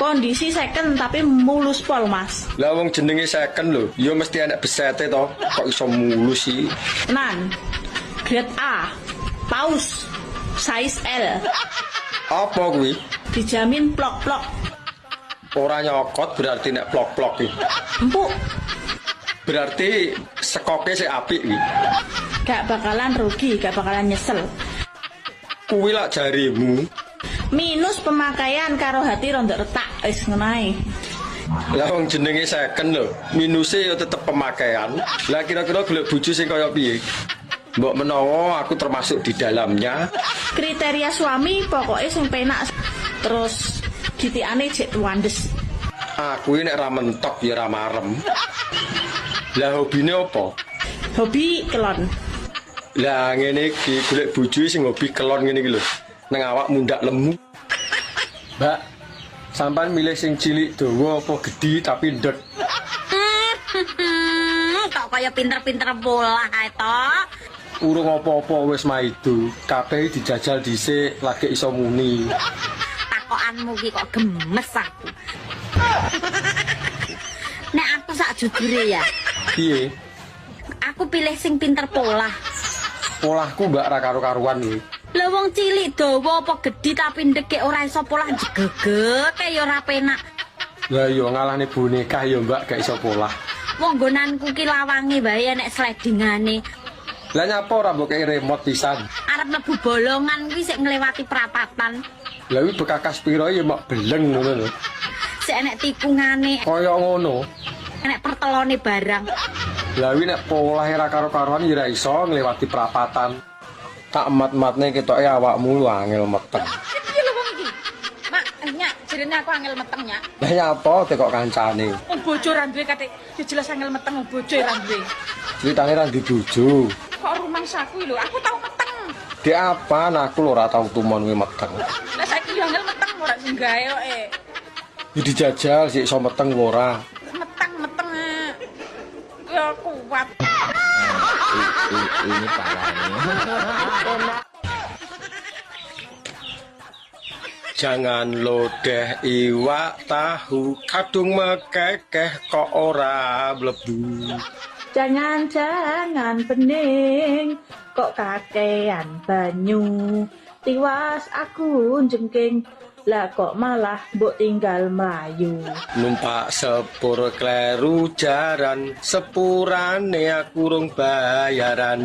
Kondisi second tapi mulus pol, Mas. Lah wong jenenge second lho, ya mesti enek besete to. Kok iso mulus sih? Tenan. Grade A. Paus. Size L. Apa kuwi? Dijamin plok-plok. Ora nyokot berarti nek plok-plok iki. Empuk. Berarti sekoke sik apik iki. Gak bakalan rugi, gak bakalan nyesel. Kuwi lak jarimu. Minus pemakaian karo hati rondok retak. Wis ngono ae. Lah wong jenenge second lho, minuse ya tetep pemakaian. Lah kira-kira golek bojo sing kaya piye? Mbok menawa aku termasuk di dalamnya. Kriteria suami pokoknya sing penak. Terus gitikane jek wandes. Aku ini nek ra mentok ya ra marem. Lah hobine apa? Hobi kelon. Lah ngene iki golek bojo sing hobi kelon ngene iki lho. Nang awak mundak lemu. Mbak, sampean milih sing cilik dawa apa gedhi tapi ndek? Kok kaya pinter-pinter bola to. Urung apa-apa wis maido. Kabeh dijajal dhisik lagi iso muni. Takokanmu ki kok gemes aku. Nek aku sak jujure ya, Piye? aku pilih sing pinter pola. Polahku mbak ra karo-karuan iki. Lah wong cilik dawa apa gedhi tapi ndek ora iso pola jegege ya ora penak. Lah yo ngalahne boneka ya mbak gak iso polah. Wong nggonanku ki lawange bae nek slidingane. Lah nyapa ora mbok kei remote pisan. Arep mlebu bolongan kuwi sik nglewati perapatan. Lah kuwi bekakas piro ya mok beleng ngono lho. Sik enek tikungane, Kaya ngono. enek pertelone barang. Lah kuwi nek polahe ra karo-karuan ya ra iso ngliwati perapatan. Tak emat-ematne ketoke awakmu lu angel meteng. Piye lho wong iki? Mak, nyak, jerene aku angel meteng nyak. Lah nyapa tekok kancane. Wong bojo ra duwe kate, ya jelas angel meteng wong bojo ra duwe. Ceritane ra dibojo. Kok rumangsaku lho, aku tau meteng. Dek apa aku lho ora tau tumon kuwi meteng. Lah saiki yo angel meteng ora sing gawe kok Ya dijajal sik iso meteng ora. meteng. Ya kuat. Ini parahnya. Jangan lodeh iwak tahu kadung mekekeh kok ora mlebu. Jangan bening kok kakean banyu. Tiwas aku jengking lah kok malah mbok tinggal melayu. Numpak sepur kleru jaran sepurane aku rung bayaran.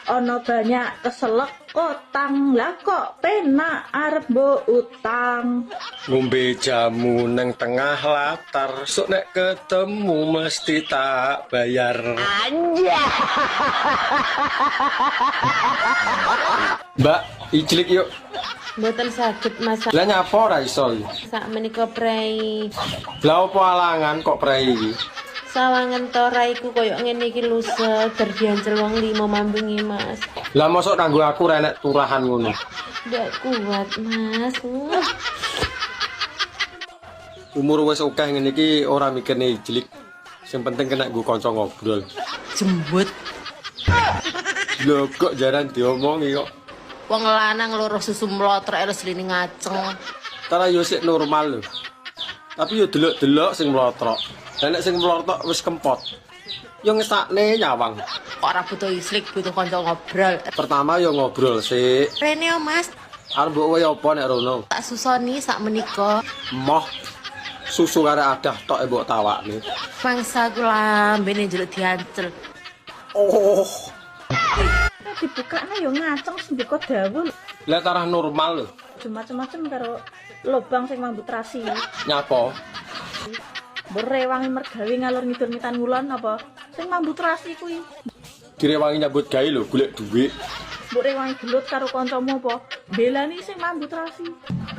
Ono banyak keselek utang lah kok penak arep mbok utang. Ngombe jamu neng tengah latar sok nek ketemu mesti tak bayar. Mbak, ijlik yuk. Mboten saged masak Lah nyapa ora iso iki? sak menika prei. Lah opo alangan kok prei iki? Sawangen to raiku koyo ngene iki lho seger diancel wong limo mambungi Mas. Lah mosok kanggo aku ra enek turahan ngono. Ndak kuat Mas. Umur wis akeh ngene iki ora mikirne ijlik. Sing penting kena nggo kanca ngobrol. Jembut. Lho kok jaran diomongi kok. Wong lanang loro susu mlotrek terus lini ngaceng. Tara yo sik normal lho. Tapi yo delok-delok sing mlotrok. Lah nek sing mlotrok wis kempot. Yo ngesakne nyawang. Kok ora butuh islik, butuh kanca ngobrol. Pertama yo ngobrol sik. Rene yo Mas, Arep mbok wae apa nek rono? tak susoni sak menika. Moh susu karo adah tok mbok tawakne. Mangsa ku lambene njeluk diancel. Oh, Dibukane yo ngaceng sembiko dawa lho. lah tarah normal lho. Macem-macem karo lobang sing mambut rasi. Nyapa? Berewangi mergawe ngalur ngidul mitan ngulon apa? Sing mambut rasi kuwi. Direwangi nyambut gawe lho, golek dhuwit. Mbok rewangi gelut karo kancamu apa? Belani sing mambut rasi.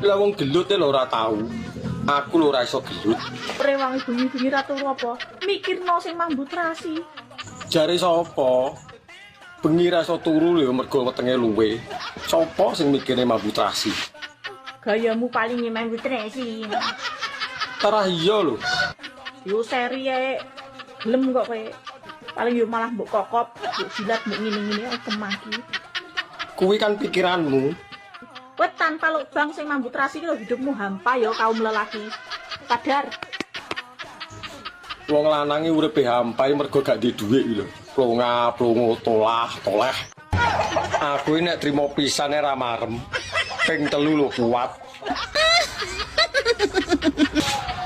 Lah wong gelut lho ora tau. Aku lho ora iso gelut. Rewangi bengi-bengi ratu apa? Mikirno sing mambut rasi. Jare sapa? Bengi ra iso turu lho mergo wetenge luwe. Sapa sing mikirne mambut rasi? Gayamu paling mambut rasi. Tarah iya lho. Yo seri ae. Gelem kok kowe. Paling yo malah mbok kokop, mbok jilat mbok ngene-ngene kemaki. Kuwi kan pikiranmu. Kowe tanpa lubang sing mambu terasi iki lho hidupmu hampa ya kaum lelaki. Sadar. Wong lanang iki uripe hampai mergo gak duwe dhuwit iki lho. Plonga-plongo toleh. Aku ini nek trimo pisane ra marem. Ping 3 lho kuat.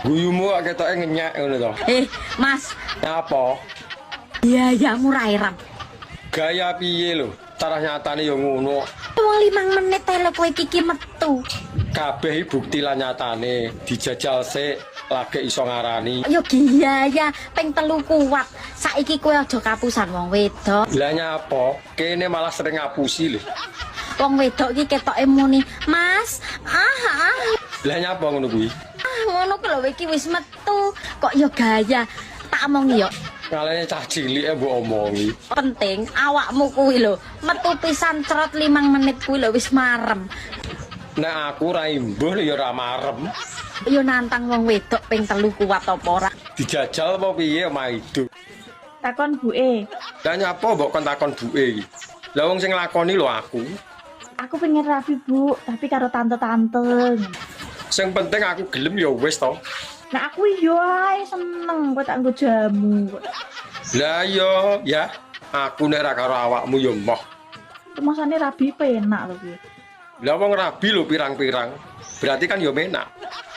Guyumu kok ketoke ngenyek ngono to. Mas, Apa? ya murai ram. Gaya piye lho? Cara nyatane ya ngono. Wong 5 menit ae lho kowe iki metu. Kabeh bukti lan nyatane dijajal sik lagi iso ngarani. Yo ya ping 3 kuat. Saiki kowe aja kapusan wong wedok. Lah nyapa? Kene malah sering ngapusi lho. Wong wedok iki ketoke muni, "Mas, Lah nyapa ngono kuwi? ngono ku lho iki wis metu." Kok yo gaya. Tak omongi yo. Ngalene cah cilik mbok omongi. Penting awakmu kuwi lho, metu pisan cerot 5 menit kuwi lho wis marem. Nek aku ra imbuh ya ora marem. Yo nantang wong wedok ping 3 kuat apa ora? Dijajal apa piye omah itu? Takon buke. Lah nyapa mbok kon takon buke iki? Lah wong sing nglakoni lho aku. Aku pengen rapi, Bu, tapi karo tante-tante. Sing penting aku gelem ya wis to. Nah aku yo ae seneng kok tak nggo jamu. Lah yo ya, aku nek ra karo awakmu ya moh. Masane rabi penak lho kuwi. Lah wong rabi lho pirang-pirang. Berarti kan ya menak.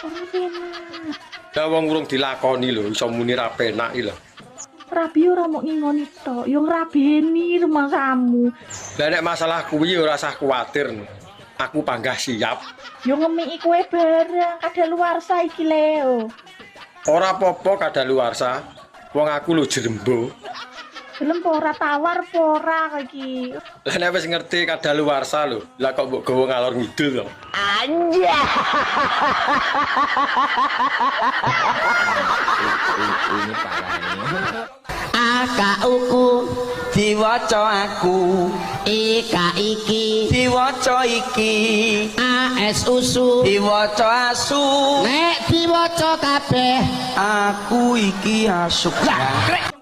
Ora penak. Lah wong urung dilakoni lho iso muni ra penak iki lho. Rabi ora mau ngingoni tok, yo ngrabeni rumah kamu. Lah nek masalah kuwi ora usah kuwatir. Aku panggah siap. Yo ngemiki kowe bareng kadaluwarsa iki Leo. Ora apa-apa kadaluwarsa. Wong aku lho jerembo. Gelem po ora tawar po ora iki. Lah nek wis ngerti kadaluwarsa lho, lah kok mbok gawa ngalor ngidul to. Ini parah ini. Akauku Diwaca aku Ika iki diwaca iki AS usu diwaca asu Nek diwaca kabeh aku iki asu.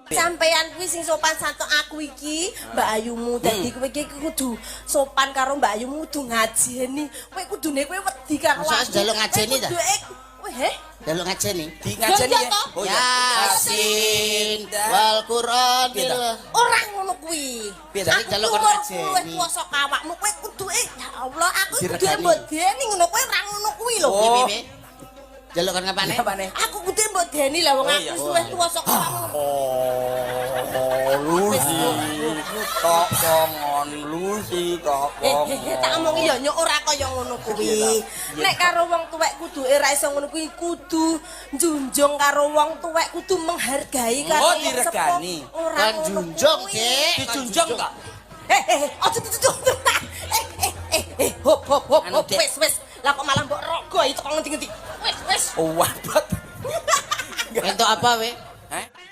Sampeyan kuwi sing sopan santun aku iki Mbak Ayumu dadi kowe iki kudu sopan karo Mbak Ayumu kudu ngajeni kowe kudune kowe wedi karo Masa njaluk ngajeni ta? Kowe he Delok ngajeni Di ngajeni ya. Oh Yasin wal Qur'an ora ngono kuwi. Biasane njaluk kono ngajeni. Kowe kuwasa awakmu kowe kudu ya Allah aku kudu Diregani. mbodeni ngono kowe ora ngono kuwi lho. Piye Delok kono ngapane? Aku kudu mbodeni lah wong aku suwe kuwasa awakmu. Lusi kok kongon lusi kok Tak omongi ya nyok ora kaya ngono kuwi. Nek karo wong tuwek kudu ora iso ngono kuwi kudu njunjung karo wong tuwek kudu menghargai karo wong diregani. sepuh. Ora Kan ngono junjung, kuwi. Dik. dijunjung kok. Aja dijunjung. Hop Anu, Dik. wis. Lah kok malah mbok rogo iki kok ngendi-ngendi. Wis. Waduh. Entuk apa we?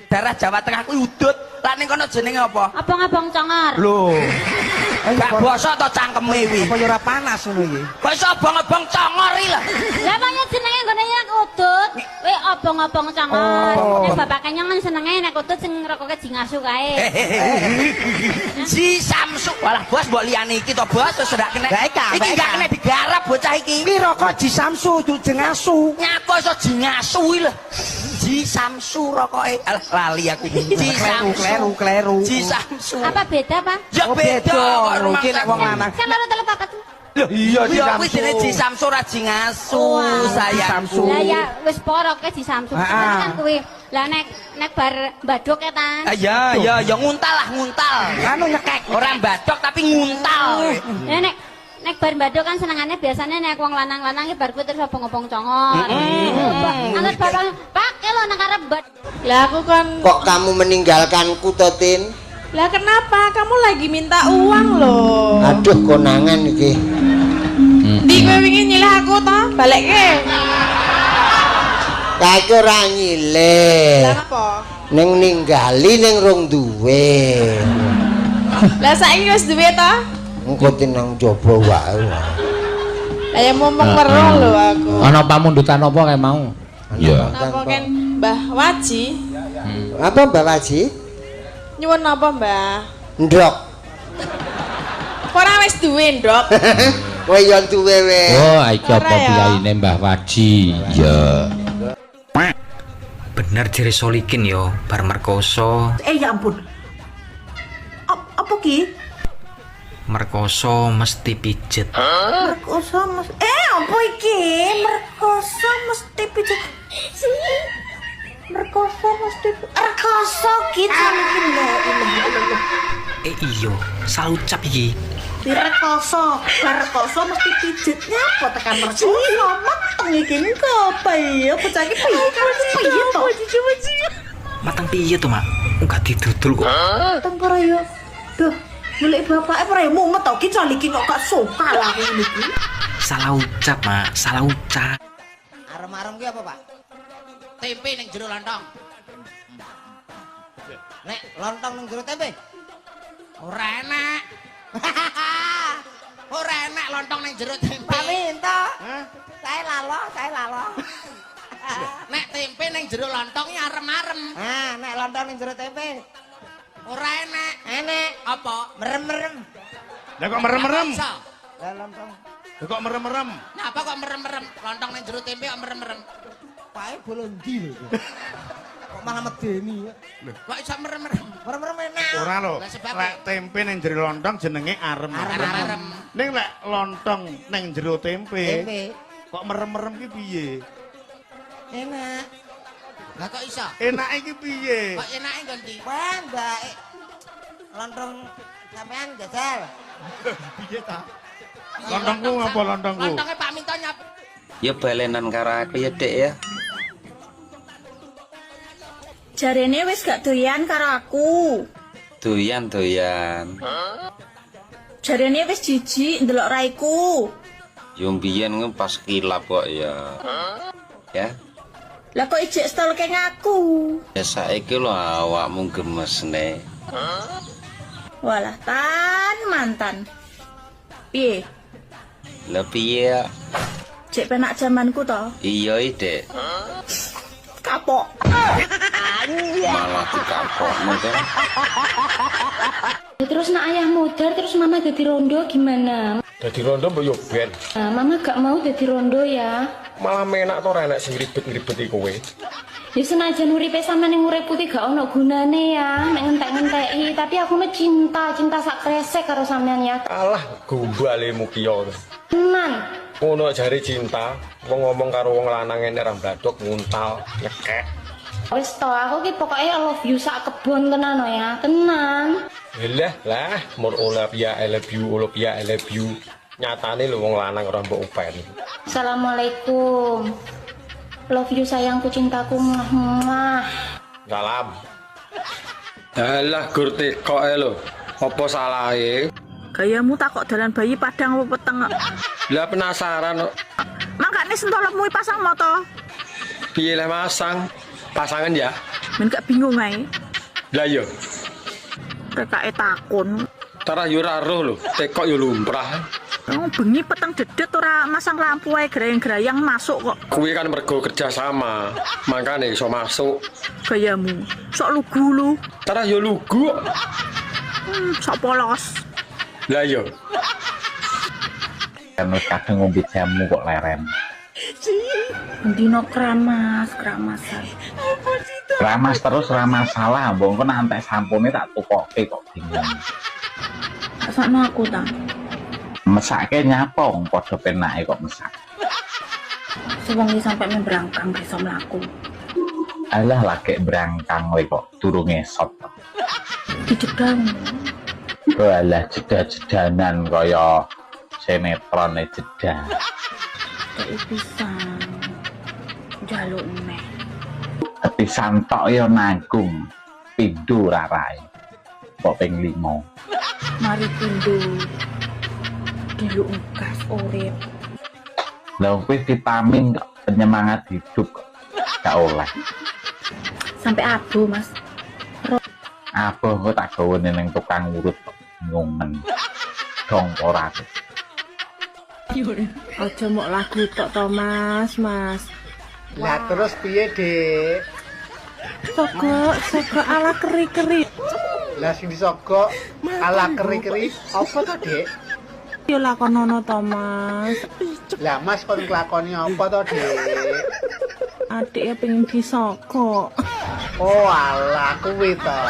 Daerah Jawa Tengah kuwi udut. Lah ning kono jenenge apa? Abang-abang congor. Lho. Gak bosok to cangkeme wi. Apa ora panas ngono iki? Kok iso abang-abang congor iki lho. Lah maknya jenenge nggone nek udut. Kowe abang-abang congor. Nek bapak kenyang senenge nek udut sing rokoke jingasu kae. Si Samsu. Walah bos mbok liyane iki to bos wis ora kena. Baik, Kak, Iki baik, gak Kak. kena digarap bocah iki. Iki rokok Ji Samsu jeng asu. Nyako iso jingasu iki lho. Ji Samsu rokoke. Alah lali aku. Ji Samsu. Kleru. Ji Samsu. Apa beda, Pak? Ya Oh, beda. beda. Mungkin nek wong lanang. Kan loro telu papat. Loh, Iya, Ji ya kuwi Samsu. jenenge Ji Samsu ra jingasu Wah, sayangku. Lah ya wis poroke di Samsung. Ah. Kan kuwi. Lah nek bar mbaduk ya ta. Ya nguntal lah nguntal. Anu nyekek. Orang badok tapi nguntal. Ya nek bar mbaduk kan senengane biasanya nek wong lanang-lanang iki bar kuwi terus obong-obong congor. Angkat bapak pakai lo nang arep mbad. Lah aku kan Kok kamu meninggalkanku Totin? lah kenapa kamu lagi minta uang loh. Aduh konangan iki. Di kowe wingi nyilih aku to, balekke. Kae ora nyileh. Lah apa? Ning ninggali ning rong duwe. Lah saiki wis duwe to? Engko tinang jaba wae. Lah ya momong weruh lho aku. Ana pamundutan apa kae mau? Iya. Napa kan Mbah Waji? Apa Mbak Waji? Nyuwun napa, Mbah? Ndrok. Ora wis duwe, Ndok. Kowe yo duwe weh. Oh, iki apa biayane Mbah Wadi? Ya. Bener jere Solikin yo, bar merkoso. Ya ampun. Apa ki? Merkoso mesti pijet. Merkoso mas. Apa iki? Merkoso mesti pijet. Merkoso mesti. Merkoso ki Solikin lho. Iyo, salah ucap iki. Rekoso mesti pijetnya apa tekan merkoso mateng iki niku apa ya bocah iki piye to Matang piye to, Mak? Enggak didudul kok. mateng ora ya duh milik bapake ora ya mumet to ki Solikin kok gak suka lah ngene iki Salah ucap, Mak, salah ucap. Arem-arem ki apa, Pak? Tempe ning jero lontong. Nek lontong ning jero tempe. Ora enak. Ora enak lontong ning jero tempe. Pak Minto. Saya lalo. Nek tempe ning jero lontong ya arem-arem. Nek lontong ning jero tempe. Ora enak. Enek. Apa? Merem-merem. Lah kok merem-merem? Lah lontong. Lah kok merem-merem? Napa kok merem-merem? Lontong ning jero tempe kok merem-merem? Pae bolondi lho. Kok malah medeni ya. Kok iso merem-merem? Merem-merem enak. Ora lho. Lah sebab Lek tempe ning jero lontong jenenge arem. arem-arem. Ning lek lontong ning jero tempe, Tempe. kok merem-merem ki piye? Enak. Lah kok iso? Enake ki piye? Kok enake ganti? Wah, Mbak. Lontong sampean jajal. Piye ta? Lontongku apa lontongku? Lontongnya Pak Minto nyap. Ya balenan karo aku ya, Dek ya. jarene wis gak doyan karo aku Doyan. jarene wis jijik ndelok raiku Yo mbiyen pas kilap kok ya. Ya. lah kok ijek stolke ngaku Ya saiki lho awakmu gemes ne. walah mantan piye Lah piye? cek penak zamanku to Iya, Dek. kapok Malah dikapokno to. Terus nak ayah modar, terus mama jadi rondo gimana? Dadi rondo mbok yo ben. Nah, mama gak mau jadi rondo ya. Malah menak to ora enak sing ribet-ribeti kowe. Ya senajan uripe sampean ning urip putih gak ono gunane ya, nek ngentek-ngenteki, tapi aku mah cinta sak kresek karo sampean ya. Alah gombalemu ki yo. Tenan. Ngono jare cinta, wong ngomong karo wong lanang ngene ra mbladok nguntal, nyekek. Wis to, aku ki pokoke I love you sak kebon tenan no ya, tenan. Lah, mur Olympia I love you. Nyatane lho wong lanang ora mbok upen. Assalamualaikum. Love you sayangku, cintaku. Mwah. Salam. Alah gur tekok ae lho. Apa salahe? gayamu takok dalan bayi padang apa peteng Lah penasaran kok. makane sentolmu pasang moto Piye lah masang? Pasangan ya? men gak bingung ae Lah yo. rekake takon Tarah yo ora roh lho, tekok yo lumrah. bengi peteng dedet ora masang lampu ae grayang-grayang masuk kok Kuwi kan mergo kerja sama, makane iso masuk. gayamu sok lugu lu Tarah yo lugu. sok polos Lah yo. Kan kadang ngombe jamu kok leren. Dino kramasan. Ramas terus ramas salah, mbok engko nek entek sampune tak tukoke kok bingung. Sakno aku ta. Mesake nyapa padha penake kok mesak. Sewengi sampai memberangkang iso mlaku. Alah lagi berangkang kowe kok durung ngesot. Dijedang. Walah jeda-jedanan kaya sinetron jeda. Kayak pisan. Jaluk neh. Pisan tok ya nanggung. Pindho rarai. Kok ping 5. Mari pindho. Diluk ngas urip. Lah kowe vitamin kok penyemangat hidup kok gak oleh. Sampai abu, Mas. Apa kok tak gawe ning tukang urut kok ngomen. Dong ora. aja mok lagu tok to Mas Lah terus piye, Dik? Soko ala keri-keri Lah sing disogok ala keri-keri apa to, Dik? Yo lakonono to, Mas. Lah Mas kon nglakoni apa to, Dik? Adike pengen disogok. Oh alah kuwi to.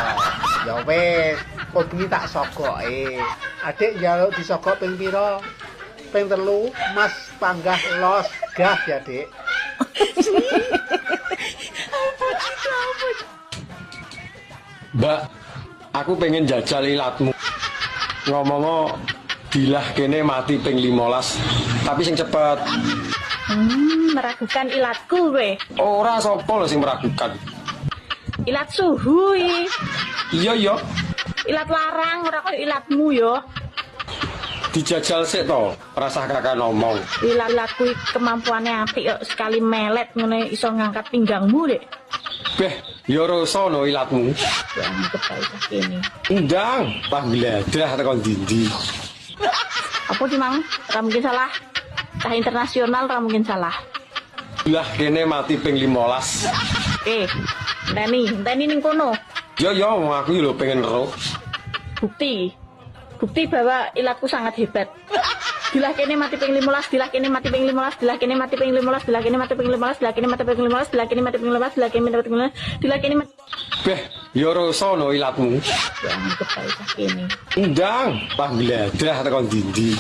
Ya wis, kudu tak sogoke. Adik njaluk disogok ping pira? Ping 3, Mas panggah los gas ya, Dik. Mbak, aku pengen jajal ilatmu. Ngomong dilah kene mati ping 15, tapi sing cepet. Meragukan ilatku we. Ora sapa lho sing meragukan. Ilat suhu iki. Iya. Ilat larang ora kok ilatmu yo. Dijajal sik to, rasah kakak ngomong. Ilatku kemampuannya apik kok sekali melet ngene iso ngangkat pinggangmu, Dek. Beh, ya rasa no ilatmu. Ya anggap ae kene. Undang, pangledah tekan dindi. Apa sih, Mang? Ora mungkin salah. Tah internasional ora mungkin salah. Lah kene mati ping 15. Teni ning kono. Yo aku lho pengen ero. Bukti bahwa ilatku sangat hebat. Dilah kene mati ping 15, dilah kene mati ping 15, dilah kene mati ping 15, dilah kene mati ping 15, dilah kene mati ping 15, dilah kene mati ping 15, dilah kene mati ping 15, dilah kene mati. Beh, ya rasa no ilatmu. Ya anggap ae kene. Undang, pangledah tekan dindi.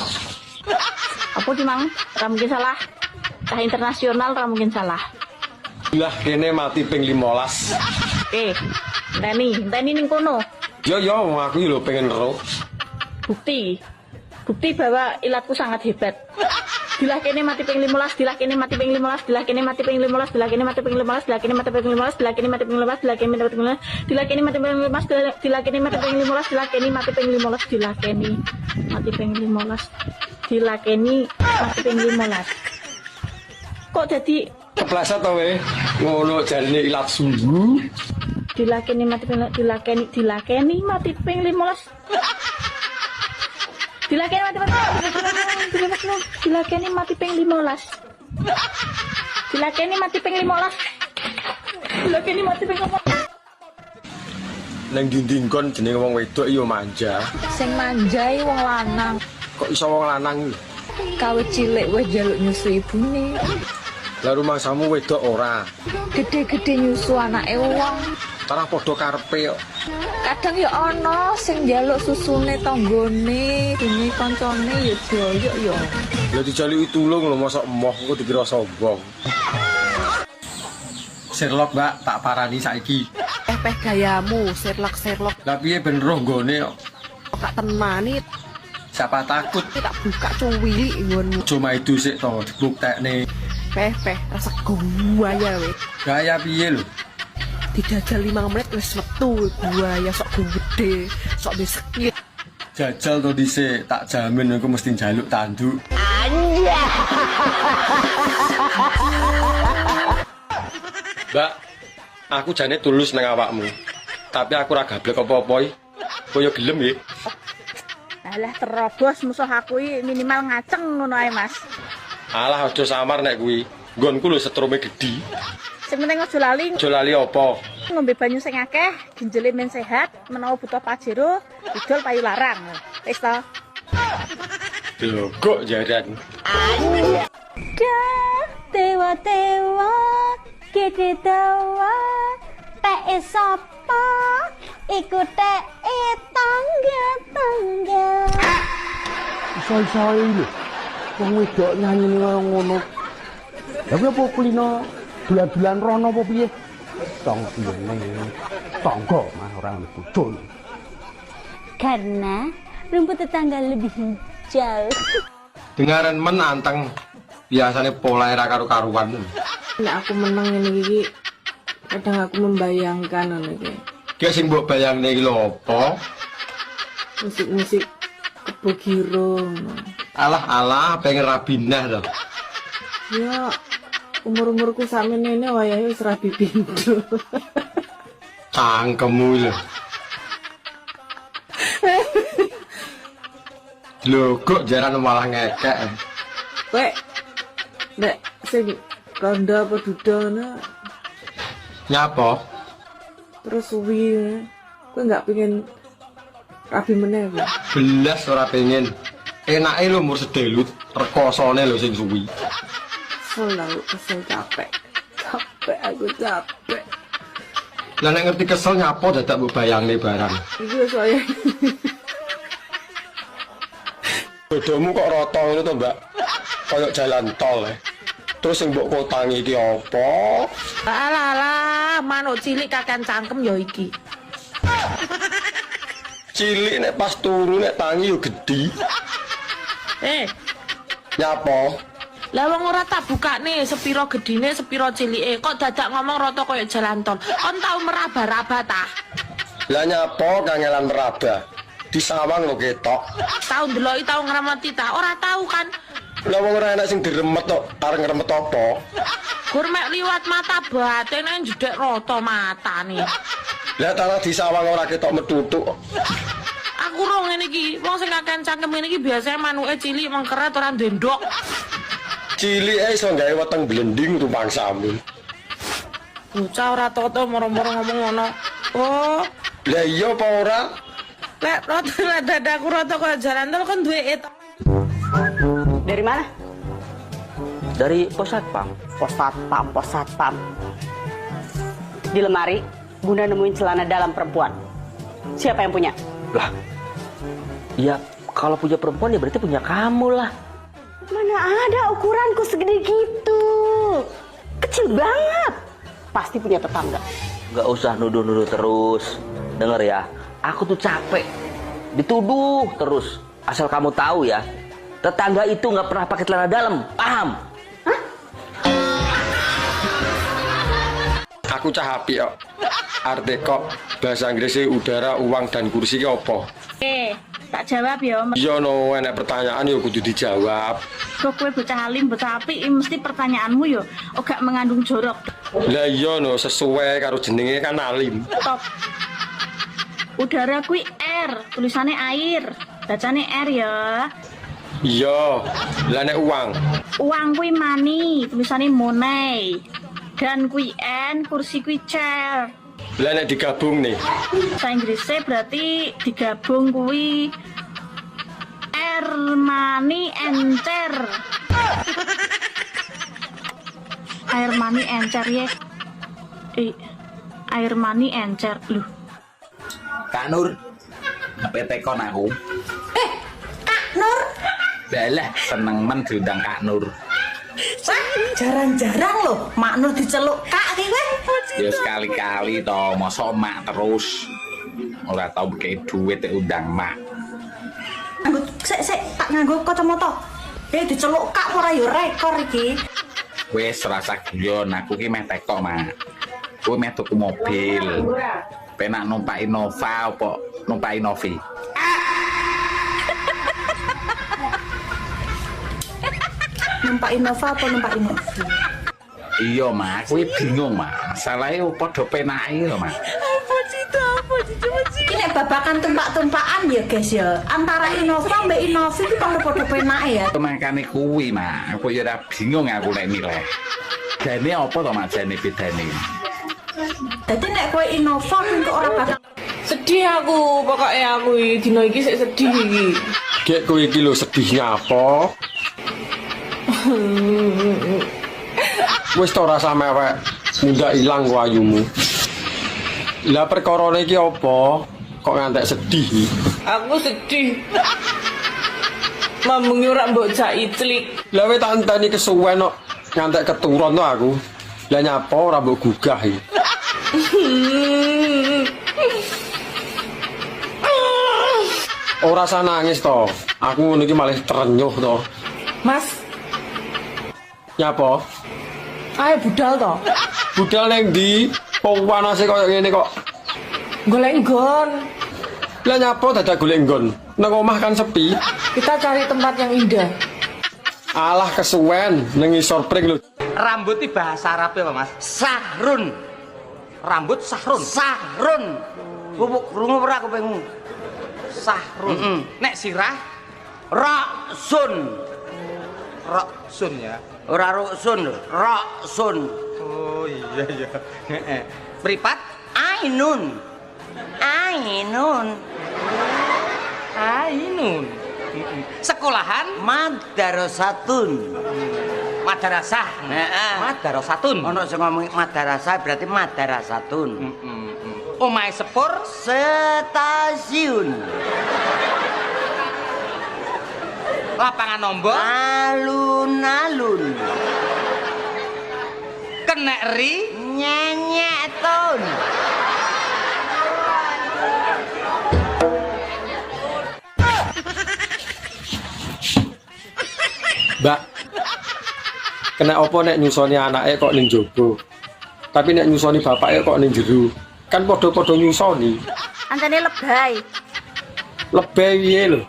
Apa sih, Mang? Ora mungkin salah. Tah internasional ora mungkin salah. Lah kene mati ping 15. Teni ning kono. Yo aku lho pengen ero. Bukti bahwa ilatku sangat hebat. Dilah kene mati ping 15, dilah kene mati ping 15, dilah kene mati ping 15, dilah kene mati ping 15, dilah kene mati ping 15, dilah kene mati ping 15, dilah kene mati ping 15, dilah kene mati ping 15, dilah kene mati ping 15, dilah kene mati ping 15, dilah kene mati ping 15, dilah kene mati ping 15. Kok jadi Kepleset to we. Ngono jarine ilat sungguh. dilakeni mati ping dilakeni mati ping 15. Dilakeni mati ping 15. Dilakeni mati ping 15. Dilakeni mati ping 15. Dilakeni mati ping 15. Nang dinding kon jenenge wong wedok yo manja. Sing manja wong lanang. Kok iso wong lanang? Kawit cilik wis njaluk nyusu ibune. Lah rumangsamu wedok ora. Gede-gede nyusu anake wong. Tarah padha karepe kok. Kadang ya ana sing njaluk susune tanggane, dene kancane ya joyok ya. Lah dijaluki tulung lho mosok emoh kok dikira sombong. Sherlock, Mbak, tak parani saiki. Peh gayamu, Sherlock. Lah piye ben roh nggone kok. Tak temani. Siapa takut? Tak buka cuwili nggonmu. Cuma itu sik to dibuktekne. Peh, rasa buaya we. Gaya piye lho? Dijajal 5 menit wis metu buaya sok gede, sok disekit. Jajal to dhisik, tak jamin aku mesti njaluk tanduk. Anja. Mbak, aku jane tulus nang awakmu. Tapi aku ora gablek apa-apa iki. Koyo gelem nggih. Alah terobos musuh aku iki minimal ngaceng ngono ae, Mas. Alah aja samar nek kuwi. Nggonku lho setrume gedhi. Sing penting aja lali. Aja lali apa? Ngombe banyu sing akeh, ginjele men sehat, menawa butuh pajero, idol payu larang. Wis to. Logok jaran. Dewa-dewa, gede dawa, teke sapa, iku teke tangga-tangga. Iso-iso lho. Wong wedok nyanyine kaya ngono. Lah kuwi apa kulino dulan-dulan rono apa piye? Tong piye tangga mah ora bojo. Karena rumput tetangga lebih hijau. Dengaran menantang biasanya pola era karu-karuan. Nek aku menang ngene iki, kadang aku membayangkan ngono iki. Ki sing mbok bayangne iki lho apa? Musik-musik Kebo Giro. Alah, pengen rabinah lho. Ya, umur-umurku sakmenene wayahe wis rabi pindho. Cangkemmu lho. Lho kok jaran malah ngekek. Kowe nek sing kandha apa dudana Nyapa? terus suwi kowe enggak pengen rabi meneh kowe. Belas ora pengen. Enake lho mur sedelut, rekosone lho sing suwi. Kesel capek. Capek aku capek. Lah nek ngerti kesel nyapo dadak mbok bayangne barang. Iku saya. Bodomu kok rata ngono to, Mbak? Kayak jalan tol. Terus sing mbok kotangi iki apa? Alah, manuk cilik kakan cangkem ya iki. Cilik nek pas turu nek tangi yo gedhi. Nyapo? Lah wong ora tak bukane sepiro gedine sepiro cilike kok dadak ngomong rata kaya jalan tol. Kon tau meraba-raba ta? Lah nyapo kangelan meraba? Disawang lho ketok. Tau ndeloki tau ngramati ta? Ora tau kan? Lah wong ora enak sing diremet kok, arep ngremet apa? Gur mek liwat mata batene jedek rata matane. Lah tanah disawang ora ketok metutuk. Aku ro ngene iki, wong sing kakean cangkem ngene iki biasane manuke cilik mengkeret ora ndendok. Cilik iso gawe weteng blending rumangsamu. Bocah ora toto moro-moro ngomong ngono. Oh, lah iya apa ora? lek rata dadaku rata kaya jalan tol kan duwe et. Dari mana? Dari pos satpam. Pos satpam. Di lemari, Bunda nemuin celana dalam perempuan. Siapa yang punya? Lah, ya kalau punya perempuan ya berarti punya kamu lah. Mana ada ukuranku segede gitu. Kecil banget. Pasti punya tetangga. Gak usah nuduh-nuduh terus. Dengar ya, aku tuh capek dituduh terus. Asal kamu tahu ya, tetangga itu nggak pernah pakai celana dalam, paham? Hah? Aku cah apik kok. Arte kok bahasa Inggrisnya udara, uang dan kursi ki apa? Tak jawab ya. Iya no, enak pertanyaan yo kudu dijawab. Kok kowe bocah alim, bocah apik mesti pertanyaanmu yo gak mengandung jorok. Lah iya no, sesuai karo jenenge kan alim. Top. Udara kuwi air, tulisannya air. Bacane air ya. Iya, lah nek uang. Uang kuwi money, tulisannya money. Dan kuwi n, kursi kuwi chair. Lah nek digabung nih. Bahasa Inggrisnya berarti digabung kuwi air, money, encer. Air mani encer ya. Air mani encer loh. Kak Nur, ngapain tekon aku? Kak Nur. Balah, seneng men diundang Kak Nur. Jarang-jarang loh Mak Nur diceluk Kak ki kowe. Ya sekali-kali toh, mosok mak terus. Ora tau beki duit undang mak. Sik tak nganggo kacamata. Diceluk Kak ora yo rekor iki. Wes rasa guyon, aku ki meh tekok mak. Kowe meh tuku mobil. Penak numpak Innova apa numpak Innovi? Numpak Innova apa numpak Innovi? Iya mak, kowe bingung mak. Masalahe padha penake lho mak. Apa sih? Ini babakan tumpak-tumpakan ya guys ya. Antara Innova mbak Innovi itu padha penake ya. Makane kuwi mak, aku ya ora bingung aku nek milih. Jane apa to mak jane bedane? Dadi nek kowe Innova kok ora bakal Sedih aku, pokoknya aku dino iki sik sedih iki. Gek kowe iki lho sedihnya apa? Wis to rasa mewek, mundak ilang ku ayumu. Lah perkarane iki apa? Kok ngantek sedih? Aku sedih. Mambengi ora mbok jak iclik. Lah wis tak enteni kesuwen kok ngantek keturun to aku. Lah nyapa ora mbok gugah iki. Ora usah nangis to. Aku ngono iki malah terenyuh to. Mas, Nyapa? ayo budal to. Budal ning ndi? Wong panase koyo ngene kok. Golek nggon. Lah nyapa dadak golek nggon? Nang omah kan sepi. Kita cari tempat yang indah. Alah kesuwen ning isor pring lho. Rambut itu bahasa Arab apa mas? Sahrun. Rambut sahrun. Sahrun. Bubuk rungu ora aku pengen. Sahrun. Nek sirah Roksun. Roksun ya. Ora ruksun, Roksun. Oh iya. Pripat Ainun. Ainun. Ainun. Sekolahan Madarasatun. madrasah. Madrasatun. Ono sing ngomong madrasah berarti madarasatun. Omahe sepur Stasiun. lapangan nombor Alun-alun. kenek ri Nyenyetun. Mbak, kena apa nek nyusoni anake kok ning jogo? Tapi nek nyusoni bapake kok ning jero. Kan padha-padha nyusoni. Ancane lebay. Lebay piye lho?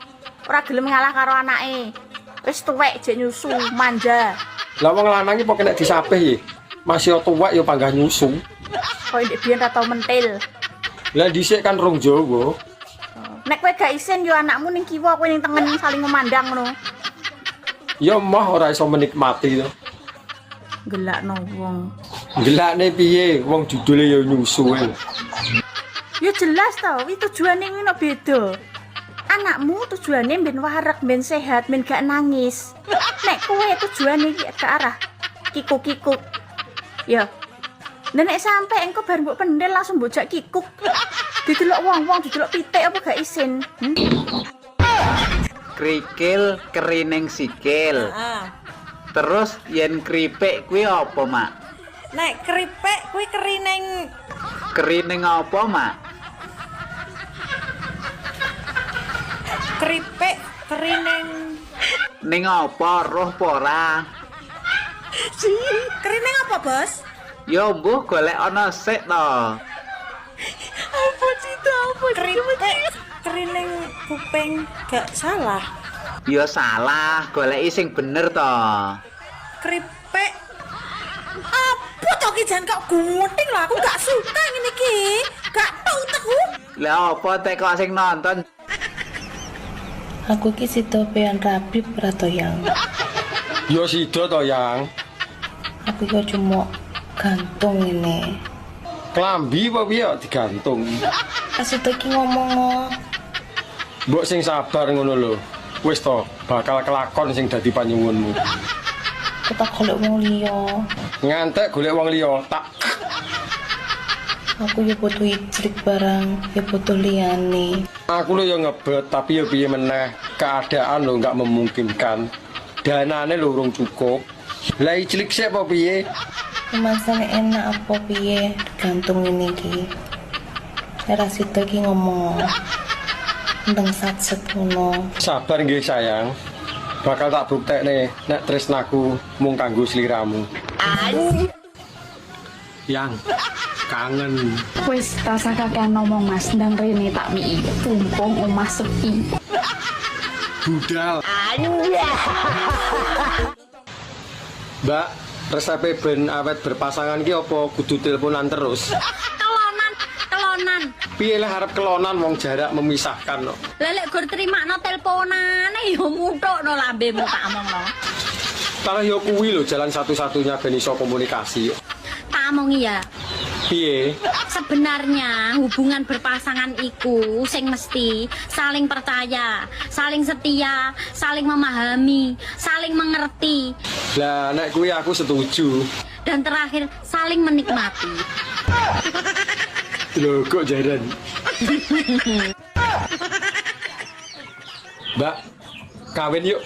Ora gelem ngalah karo anake. Wis tuwek jek nyusu, manja. Lah wong lanang iki kok kena disapih ya? Masih tuwek ya panggah nyusu. Kok ndek biyen ra tau mentil. Lah dhisik kan rong Jawa. Nek kowe gak isin yo anakmu ning kiwa, kowe ning tengen saling memandang ngono. Ya mah ora iso menikmati to. Gelakno wong. Gelakne piye? Wong judule ya nyusu. Ya jelas to, iki tujuane ngono beda. Anakmu tujuane ben warak, ben sehat, ben gak nangis. Nek kowe tujuane iki ke arah kikuk-kikuk. Ya. Nek sampe engko bar mbok pendel langsung mbojak kikuk. Didelok wong-wong, didelok pitik apa gak isin. Krikil kerining sikil. Terus yen kripik kuwi apa, Mak? Nek keripik kuwi kerining. Kerining apa, Mak? Keripik kerining. Ning apa roh apa ora? Kerining apa, Bos? Ya mbuh golek ana sik to. Apa sih itu? Apa keripik kerining kuping gak salah. Ya salah, goleki sing bener to. Keripik apa to ki jan kok gunting lah, aku gak suka ngene iki. Gak tau utekku. Lah apa teh kok sing nonton? Aku ki sida peyan rabi prato yang. Ya sida to yang. Aku kok cuma gantung ini. Klambi apa piye digantung? Asita ki ngomong. Mbok sing sabar ngono lho. Wis to, bakal kelakon sing dadi panyuwunmu. Kita golek wong liya. Ngantek golek wong liya, tak. Aku ya butuh ijlik barang, ya butuh liyane. Aku lho ya ngebet, tapi ya piye meneh, keadaan lho nggak memungkinkan. Danane lho urung cukup. Lah ijlik sik apa piye? Masane enak apa piye gantung ini ki. Ora sida ki ngomong. Ndang satset ngono. Sabar nggih sayang. Bakal tak buktekne nek tresnaku mung kanggo sliramu. Yang kangen. Wis rasa kakean ngomong Mas, ndang rene tak mii. Tumpung omah sepi. Budal. Mbak, resepe ben awet berpasangan ki apa kudu teleponan terus? Kelonan. Piye lah arep kelonan wong jarak memisahkan no. Lah lek gur trimakno teleponane yo muthukno lambemu tak omongno. Kalau yo kuwi lho jalan satu-satunya ben iso komunikasi. Tak omongi ya. Piye? Sebenarnya hubungan berpasangan iku sing mesti saling percaya, saling setia, saling memahami, saling mengerti. Lah nek kuwi aku setuju. Dan terakhir saling menikmati. Lho kok jaran. Mbak, kawin yuk.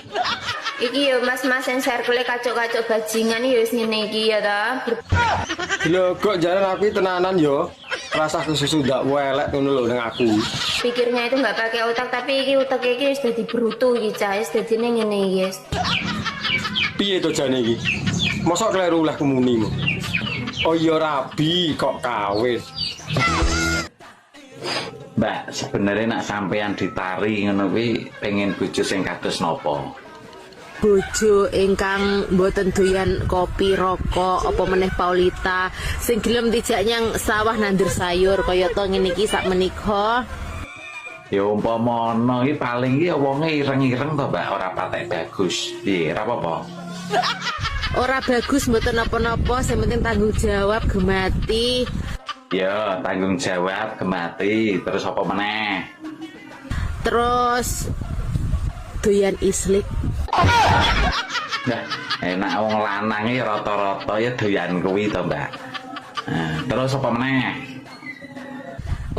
Iki yo mas-mas yang circle kacuk-kacuk bajingan yo wis ngene iki ya ta. Lho kok jaran aku tenanan yo. Rasa kesusu ndak welek ngono lho ning aku. Pikirnya itu nggak pakai otak tapi iki otak iki wis dadi brutu iki cah, wis dadine ngene iki guys. Piye to jane iki? Mosok kleru oleh kemunimu. Oh iya rabi kok kawin. Mbak, sebenarnya nak sampean ditari ngono kuwi pengen bojo sing kados napa? Bojo ingkang mboten doyan kopi, rokok, apa meneh Paulita, sing gelem dijak nyang sawah nandur sayur kaya to ngene iki sak menika. Ya umpama ana iki paling iki wonge ireng-ireng to, Mbak, ora patek bagus. Piye, ora apa-apa. Ora bagus mboten napa-napa, sing penting tanggung jawab gemati. Ya, tanggung jawab gemati, terus apa meneh? Terus doyan islik. Nah, enak wong lanang iki rata-rata ya doyan kuwi to, Mbak. Nah, terus apa meneh?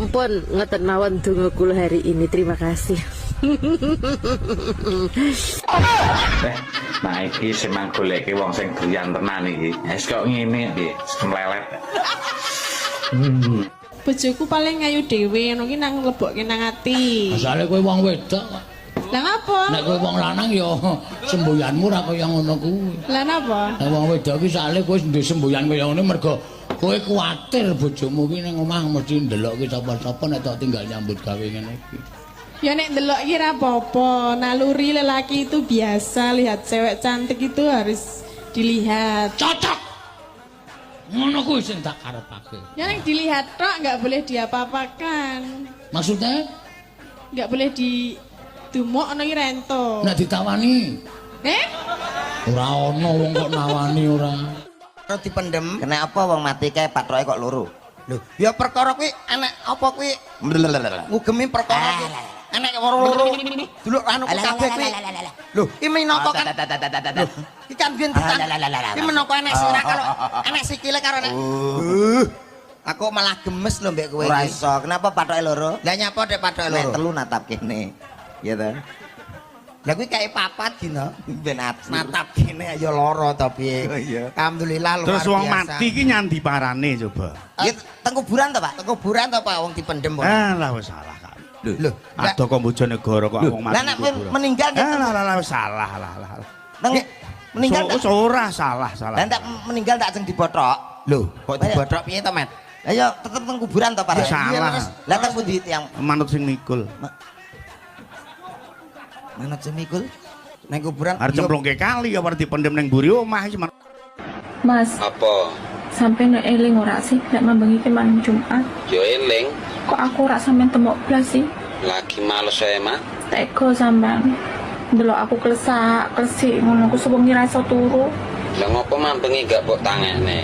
Ampun, ngeten mawon donga kula hari ini. Terima kasih. Nah iki sing goleki wong sing doyan tenan iki. Wis kok ngene iki, melelet. Bojoku paling ngayu dhewe ngono ki nang lebokke nang ati. Asale kowe wong wedok kok. Lah ngapa? Nek kowe wong lanang ya semboyanmu ora kaya ngono kuwi. Lah napa? Nek wong wedok ki sakjane kowe ndek semboyan kaya ngene mergo kowe kuwatir bojomu ki ning omah mesti ndelok ki sapa-sapa nek tok tinggal nyambut gawe ngene iki. Ya nek ndelok iki ra apa-apa. Naluri lelaki itu biasa, lihat cewek cantik itu harus dilihat. Cocok. Ngono kuwi sing tak karepake. Ya nek dilihat tok nggak boleh diapa-apakan. Maksudnya? Nggak boleh dumuk ana iki rento. Nek ditawani. Ora ono wong kok nawani ora. Terus dipendem, kena apa wong mati kae patroke kok loro. Lho, ya perkara kuwi enek apa kuwi? Ngugemi perkara kuwi. Enek loro-loro. Duluk anu kabeh kuwi. Lho, iki minangka kan. Iki kan biyen iki menapa enek sirah karo enek sikile karo enek. Aku malah gemes lho mbek kowe iki. Ora iso. Kenapa pathoke loro? Lah nyapa dek pathoke loro? Nek telu natap kene. Ya ta. Lah kuwi kae papat dina ben natap kene ya lara ta piye. Alhamdulillah luar biasa. Terus wong mati iki nyandi parane coba. Ya teng kuburan to, Pak? Teng kuburan to, Pak, wong dipendem kok. Lah wis salah kan. Lho, ada kok bojo negara kok wong mati. Lah nek meninggal lah salah lah. Meninggal ora salah. Lah nek meninggal tak ajeng dibothok. Lho, kok dibothok piye to, Met? Lah ya tetep teng kuburan to, Pak. Salah. Lah teng pundi tiyang Manut sing mikul. Manut sing mikul? Nang kuburan. Arep cemplungke kali ya arep dipendem ning mburi omah iki. Mas, Apa? sampai nek eling ora sih nek mambengi ki malam Jumat. Yo eling. Kok aku ora sampean temok blas sih? Lagi males saya mah. Teko sampean. Delok aku klesak, klesik ngono aku sewengi ra iso turu. Lah ngopo mambengi gak mbok tangekne?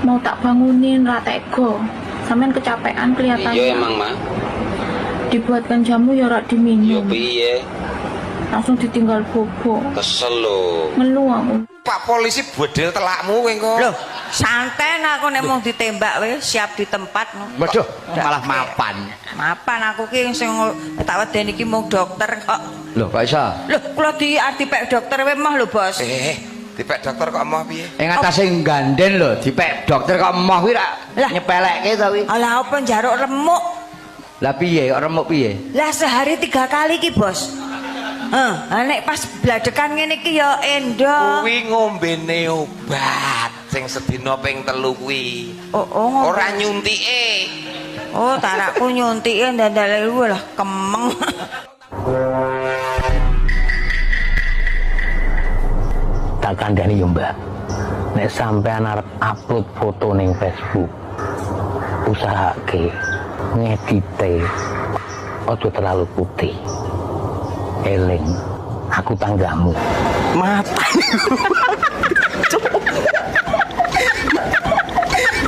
Mau tak bangunin ra teko. Sampean kecapean kelihatannya. Iya emang mah. Dibuatkan jamu ya ora diminum. Yo piye? Langsung ditinggal bobo. Kesel lho. Ngeluh aku. Pak polisi bedel telakmu kowe engko. Loh, santai aku nek mung ditembak wis siap di tempat. Waduh, malah mapan. Mapan aku ki sing tak wedeni iki mung dokter kok. Loh, Pak Isa. Loh, kula dipek dokter wae mah lho, Bos. Dipek dokter kok emoh piye? Atase ganden lho, dipek dokter kok emoh kuwi ra nyepelekke to kuwi. Alah apa njaruk remuk? Lah piye kok remuk piye? Lah sehari 3 kali ki, Bos. Nek pas bladekan ngene iki ya endo. Kuwi ngombene obat sing sedina ping 3 kuwi. Ora nyuntike. Oh, tarakku nyuntike ndandale lu lah kemeng. Tak kandhani yo, Mbak. Nek sampean arep upload foto ning Facebook, usahake ngedite ojo terlalu putih. Eling, aku tanggamu. Mata.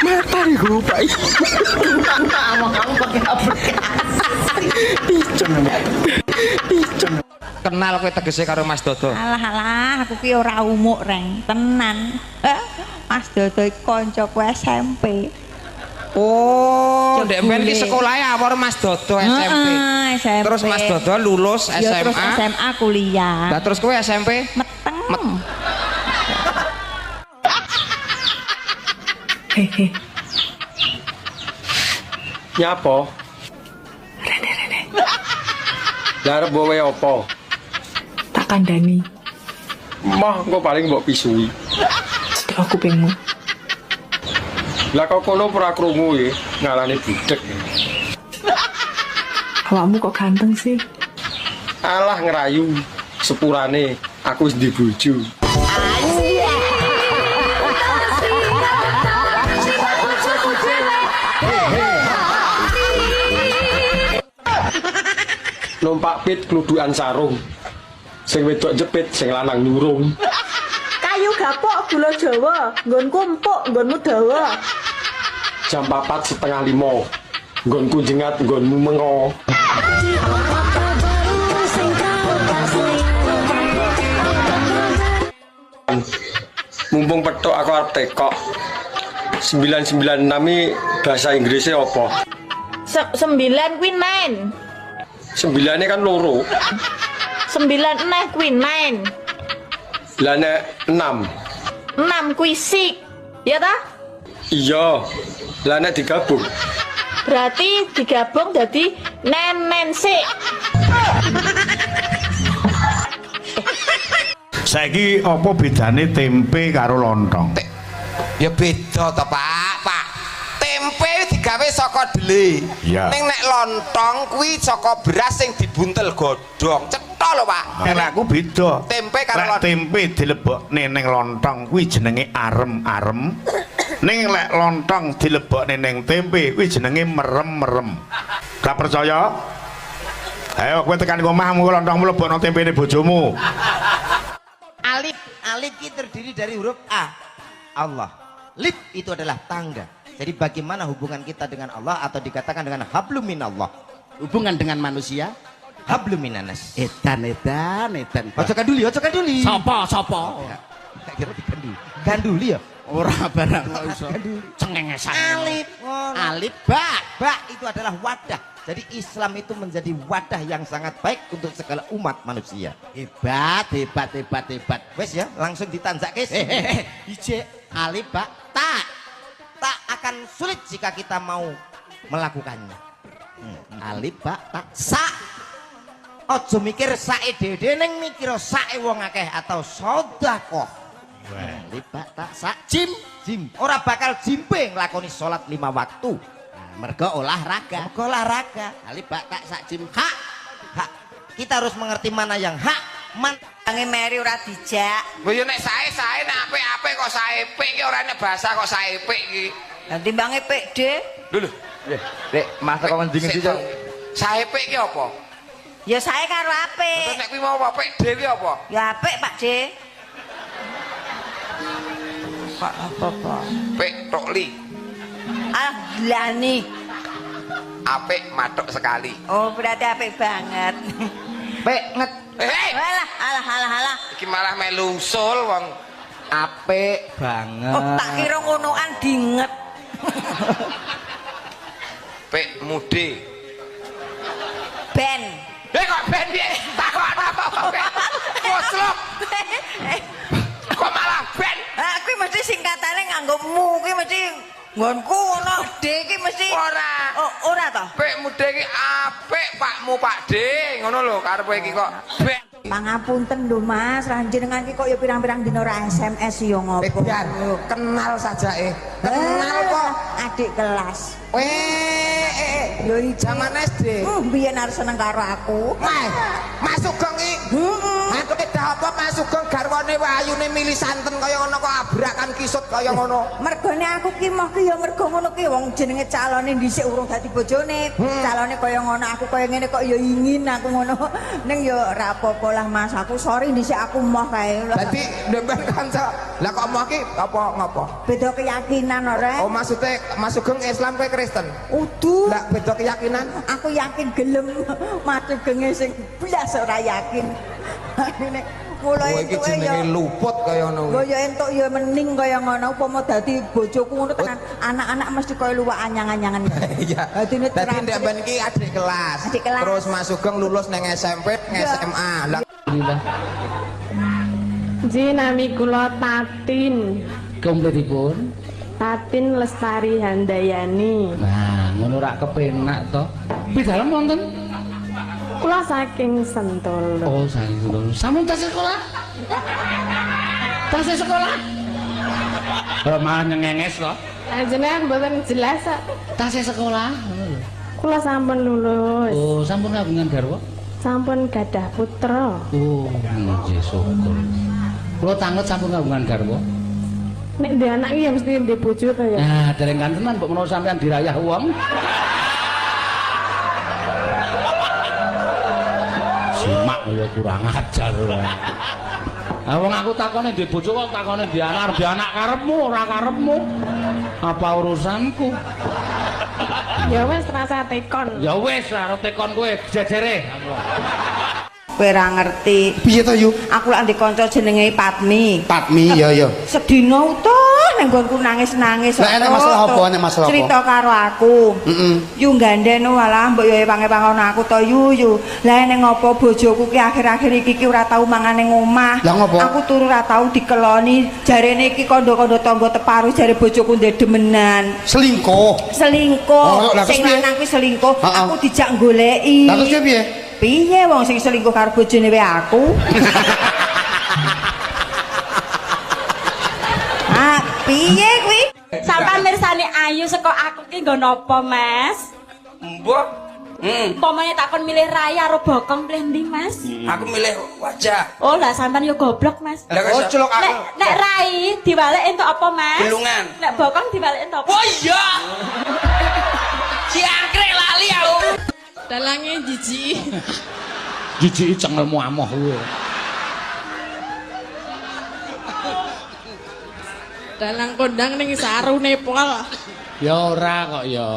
Mata nih gue Pak. Sama kamu pakai aplikasi. Picon. Kenal kowe tegese karo Mas Dodo. Alah, aku ki ora umuk reng, tenan. Mas Dodo kancaku SMP. Oh, ndek mben iki sekolahe awor Mas Dodo SMP. SMP. Terus Mas Dodo lulus SMA. Ya, terus SMA kuliah. Lah terus kowe SMP? Meteng. Hehe. Nyapa? Rene. Lah arep bowe apa? Tak kandhani. Mah engko paling mbok pisui. Sedek aku pengmu. Lah kok kono ora krungu ya ngalane budek. Awakmu kok ganteng sih? Alah ngerayu sepurane aku wis di bojo. Numpak pit kludukan sarung. Sing wedok jepit, sing lanang nyurung. Kayu gapok gula Jawa, nggonku empuk, nggonmu dawa. Jam 4:30, nggonku jengat, nggonmu mengo. mumpung petok aku arep tekok. 996 iki bahasa Inggrisnya apa? 9 kuwi 9. 9 kan loro. 9 neh kuwi 9. Lah nek 6. 6 kuwi 6. Ya ta? Iya. Lah nek digabung. Berarti digabung jadi nenen sik. Saiki apa bedane tempe karo lontong? Ya beda to, Pak. Tempe digawe saka dhelé. Iya. Ning nek lontong kuwi saka beras sing dibuntel godhong. Cetha lho, Pak. Nek aku beda. Tempe karo lontong. Tempe dilebokne ning lontong kuwi jenenge arem-arem. Ning lek lontong dilebokne ning tempe kuwi jenenge merem-merem. Gak percaya? Ayo kowe tekan omahmu lontongmu lebokno tempene bojomu. Alif itu terdiri dari huruf A, Allah. Lip itu adalah tangga. Jadi bagaimana hubungan kita dengan Allah atau dikatakan dengan hablum minallah? Hubungan dengan manusia hablum minanas. Edan. Ojo kanduli. Sapa? Ganduli ya? Ora barang kok iso. Cengengesan. Alif ba itu adalah wadah. Jadi Islam itu menjadi wadah yang sangat baik untuk segala umat manusia. Hebat. Wes ya, langsung ditanjak guys. Ije alif ba ta. Tak akan sulit jika kita mau melakukannya. Alif ba ta sa. Ojo mikir sae dhewe ning mikir sae wong akeh atau sedekah. Alif ba ta sa jim. Ora bakal jimpe nglakoni salat 5 waktu. Mergo olahraga. Alif ba ta sa jim hak. Kita harus mengerti mana yang hak, man Ange meri ora dijak. Lho ya nek sae nek apik-apik kok saepik iki ora nek bahasa kok saepik iki. Lah timbange pik, Dik. Lho. Dek, masak kok ngendi-ngendi to? Saepik iki apa? Ya sae karo apik. Nek kuwi mau apik dhewe iki apa? Ya apik, Pak D. Pak apa, Pak? Pik tokli. Ah, glani. Apik matok sekali. Oh, berarti apik banget. Pik nget. Alah. Iki malah melu usul wong apik banget. Oh, tak kira ngonoan dinget. Pik mude. Ben. Kok ben piye? Takon apa ben? Koslok. Kok malah ben? Ah, kuwi mesti singkatane nganggo mu, kuwi mesti nggonku ngono. D iki mesti ora. Oh, ora to? Pik mude iki apik Pakmu Pak D. Ngono lho karepe iki kok ben. Pangapunten lho Mas, ranjenengan iki kok ya pirang-pirang dina ora SMS ya ngopo. Biar kenal saja Kenal kok adik kelas. Yo zaman SD. Biyen arep seneng karo aku. Mas Sugeng iki. Aku dah apa Mas Sugeng garwane wayune milih santen kaya ngono kok abrakan kisut kaya ngono. Mergone aku ki moh ki ya mergo ngono ki wong jenenge calone dhisik urung dadi bojone. Calone kaya ngono aku kaya ngene kok ya ingin aku ngono. Ning ya ora apa-apa lah Mas, aku sorry dhisik aku moh kae. Dadi ndemben kanca. Lah kok moh ki apa ngopo? Beda keyakinan ora. Oh maksudnya Mas Sugeng Islam kowe Kristen? Udu. Lah beda keyakinan? Aku yakin gelem Mas Sugeng sing blas ora yakin. Mulai iki jenenge luput kaya ngono. Lho ya entuk ya mening kaya ngono upama dadi bojoku ngono tenan anak-anak mesti kaya luwak anyang-anyangan. Iya. Dadi ndek ben iki adik kelas. Terus Mas Sugeng lulus nang SMP, SMA. Lah Nami kula Tatin. Kompletipun Tatin Lestari Handayani. Nah, ngono rak kepenak to. Pidalem wonten? Kula saking Sentolo. Oh, saking Sentolo. Sampun tasih sekolah? Tasih sekolah? Ora malah nyengenges to. Jenengan mboten jelas kok. Tasih sekolah ngono lho. Kula sampun lulus. Oh, sampun kagungan garwa? Sampun gadah putra. Oh, nggih syukur. Kula tanget sampun kagungan garwa. Nek ndek anak iki ya mesti ndek bojo to ya. Nah, dereng kantenan kok menawa sampean dirayah wong. Simak ya kurang ajar lho. Ah wong aku takone ndek bojo kok takone ndek anak karepmu ora karepmu. Apa urusanku? Ya wis rasa tekon. Ya wis arep tekon kowe jejere. Kowe ora ngerti. Piye to, Yu? Aku lak ndek kanca jenenge Patmi. Patmi, ya. Sedina utuh nang nggonku nangis-nangis. Lah enek masalah apa? Enek masalah apa? Cerita karo aku. Yu gandhen walah mbok yo pange-pangono aku to Yu. Lah ning ngopo bojoku ki akhir-akhir iki ora tau mangan ning omah. Lah ngopo? Aku turu ora tau dikeloni. Jarene iki kandha-kandha tangga teparu jare bojoku ndek demenan. Selingkuh. Selingkuh. Oh, lah, Sing terus piye? lanang kuwi selingkuh. Aku dijak goleki. Lah terus piye? Piye wong sing selingkuh karo bojone wae aku? Ah, piye kuwi? Sampai mirsani Ayu saka aku ki nggo napa, Mas? Mbok. Umpamane takon milih raya karo bokong milih ndi, Mas? Aku milih wajah. Oh, lah sampean yo goblok, Mas. Lah kok celok aku. Nek rai diwalek entuk apa, Mas? Gelungan. Nek bokong diwalek entuk apa? Oh iya. Si angkrek lali aku. Dalange jijik. Jijiki cengelmu amoh kuwi. Dalang kondang ning sarune pol. Ya ora kok ya.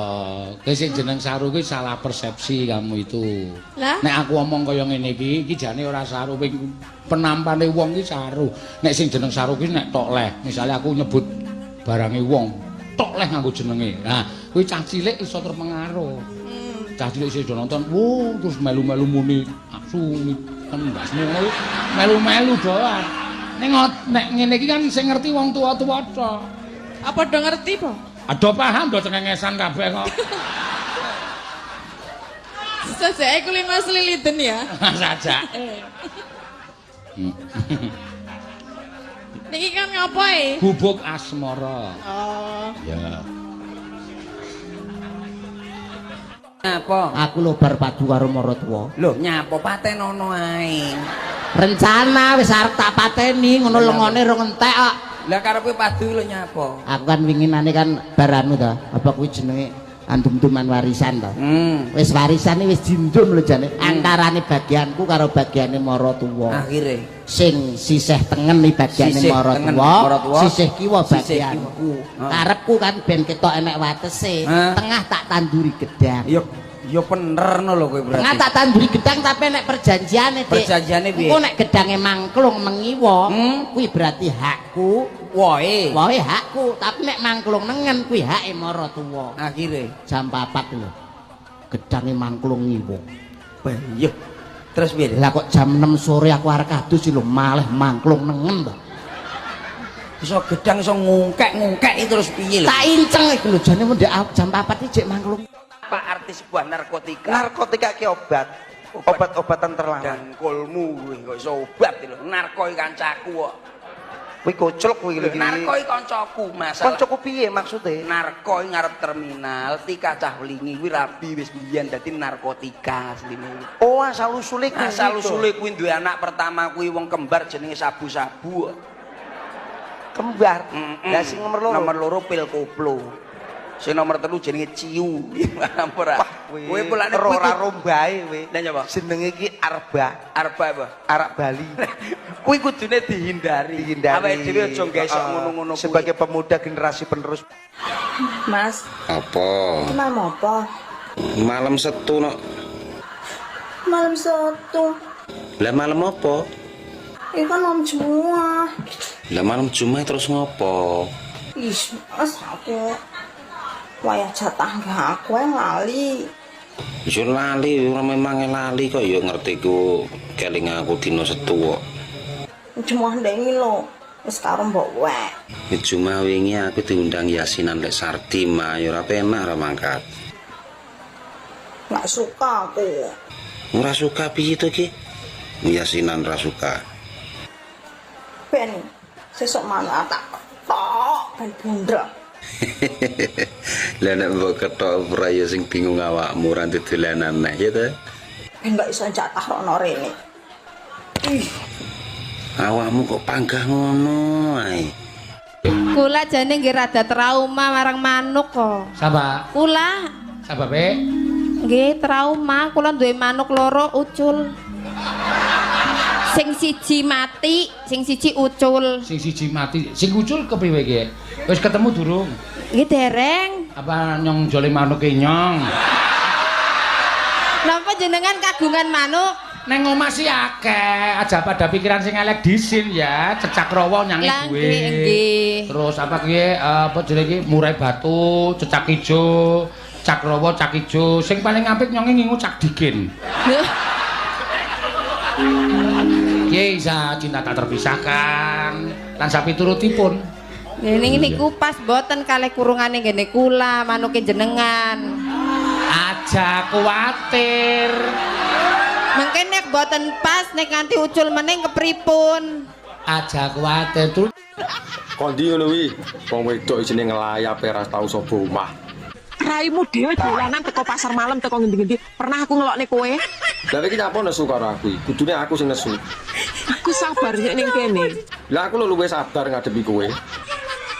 Kowe sing jeneng saru kuwi salah persepsi kamu itu. Lah? Nek aku omong kaya ngene iki jane ora saru wing penampane wong iki saru. Nek sing jeneng saru kuwi nek tok leh. Misale aku nyebut barange wong, tok leh nganggo jenenge. Nah, kuwi cah cilik iso terpengaruh. Cah cilik isih do nonton, terus melu-melu muni asu kan ndas ngono melu-melu doan. Nek ngene iki kan sing ngerti wong tuwa-tuwa tok. Apa do ngerti, Po? Ado paham do cengengesan kabeh kok. Sajake kuwi Mas Liliden ya. Sajak. Niki kan ngapain? Gubuk asmara. Oh. Ya. Apa? Aku lho bar padu karo maratuwa. Lho, nyapa patenono ae. Rencana wis arep tak pateni ngono lengone rong entek kok. Lah karepe padu lho nyapa? Aku kan winginane kan baranu to. Apa kuwi jenenge andum-duman warisan to. Wis warisane wis dindum lho jane. Antarane bagianku karo bagiane maratuwa. Akhire sing sisih tengen iki bagiane maratuwa, sisih kiwa bagianku. Karepku kan ben ketok enek watese. Tengah tak tanduri gedang. Ya bener no lho kowe berarti. Tengah tak tanduri gedang tapi nek perjanjiane, Dik. Perjanjiane piye? Engko nek gedange mangklung mengiwa, kuwi berarti hakku. Woe Hakku, tapi nek mangklung nengen kuwi hake maratuwa. Akhire jam 4 lho. Gedange mangklung ngiwa. Iya. Terus piye? Lah kok jam 6 sore aku arek kadus lho malah mangklung nengen to. Iso gedang iso ngungkek-ngungkek terus piye lho? Tak inceng iki lho jane mendek jam 4 iki jek mangklung. Pak artis sebuah narkotika. Narkotika ki obat-obatan terlarang. Dangkulmu kuwi kok iso obat lho. Narko iki kancaku kok. Kuwi koclok kuwi lho. Narko iki kancaku, Mas. Kancaku piye maksude? Narko iki ngarep terminal, Tika cah welingi kuwi rabi wis biyen dadi narkotika asline. Oh, asal usule kuwi. Asal usule kuwi duwe anak pertama kuwi wong kembar jenenge sabu-sabu. Kembar. Lah sing nomor loro. Nomor loro pil koplo. Sing nomor 3 jenenge ciu. Ora. Kowe polane ora rombae kowe. Lah nyapa? Jenenge iki Arba. Arba apa? Arak Bali. Kuwi kudune dihindari. Awake dhewe aja gawe ngono-ngono kuwi. Sebagai pemuda generasi penerus. Mas, Apa? malam apa? Malam Setu no. Malam Sabtu. Lah malam apa? Ini kan malam Jumat. Lah malam Jumat terus ngopo? Ih, Mas, aku wayah jatah aku yang lali. Yo lali, ora memang lali kok yo ngerti ku keling aku dino Setu kok. Cuma ndengi lo, wis karo mbok wek. Cuma wingi aku diundang yasinan lek Sardi mah yo ora penak ora mangkat. Nggak suka aku. Ora suka piye to ki? Yasinan ora suka. Ben, sesuk mana tak ketok ben bundel. Lah nek mbok ketok ora ya sing bingung awakmu ora dolanan neh ya to. Ben nggak iso jatah rono rene. Ih, Awakmu kok panggah ngono ae. Kula jane nggih rada trauma marang manuk kok. Sapa? Kula Sababe? nggih trauma, kula duwe manuk loro ucul. Sing siji mati, sing siji ucul. Sing siji mati, sing ucul kepriwe ki? Wis ketemu durung? Nggih dereng. Apa nyong jole manuke nyong? Napa jenengan kagungan manuk? neng omah sih akeh, aja pada pikiran sing elek disin ya, cecak rawa nyangi gue. Terus apa kuwi apa jenenge murai batu, cecak ijo, cak rawa, cak ijo, sing paling apik nyongi ngingu cak dikin. Ye isa cinta tak terpisahkan lan sapiturutipun. Ning niku pas boten kalih kurungane ngene kula manuke jenengan. Aja kuwatir. Mengke nek boten pas nek nganti ucul meneng kepripun? Aja kuwatir terus. Kondi ngono kuwi. Wong wedok isine ngelayap ora tau sapa omah. Raimu dhewe dolanan teko pasar malam teko ngendi-ngendi. Pernah aku ngelokne kowe? Lah iki nyapa nesu karo aku iki? Kudune aku sing nesu. Aku sabar nek ning kene. Lah aku luwih sabar ngadepi kowe.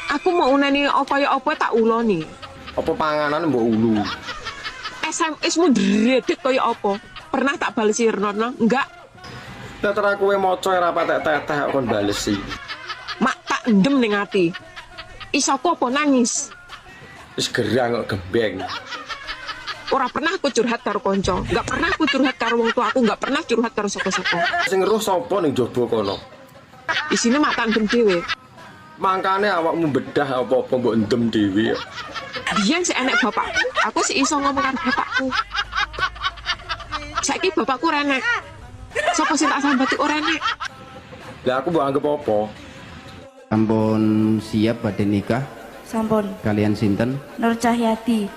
Aku mau uneni apa ya apa tak uloni. Apa panganan mbok ulu? SMS-mu dredeg kaya apa? Pernah tak balesi Renono? Enggak. Lah terus kowe maca ora patek-tetek kon balesi. Mak tak endem ning ati. Isoku apa nangis? Wis gerang kok gembeng. Ora pernah aku curhat karo kanca, enggak pernah aku curhat karo wong tua aku, enggak pernah curhat karo sapa-sapa. Sing ngeruh sapa ning jaba kono? Isine mak tak endem dhewe. Mangkane awakmu bedah apa-apa mbok endem dhewe. Biyen sik enek bapakku, aku sik iso ngomong karo bapakku. Saiki bapakku ora enek. Sapa sing tak sambati ora enek? Lah aku mbok anggap apa? Ampun siap badhe nikah? Sampun. Kalian sinten? Nur Cahyati.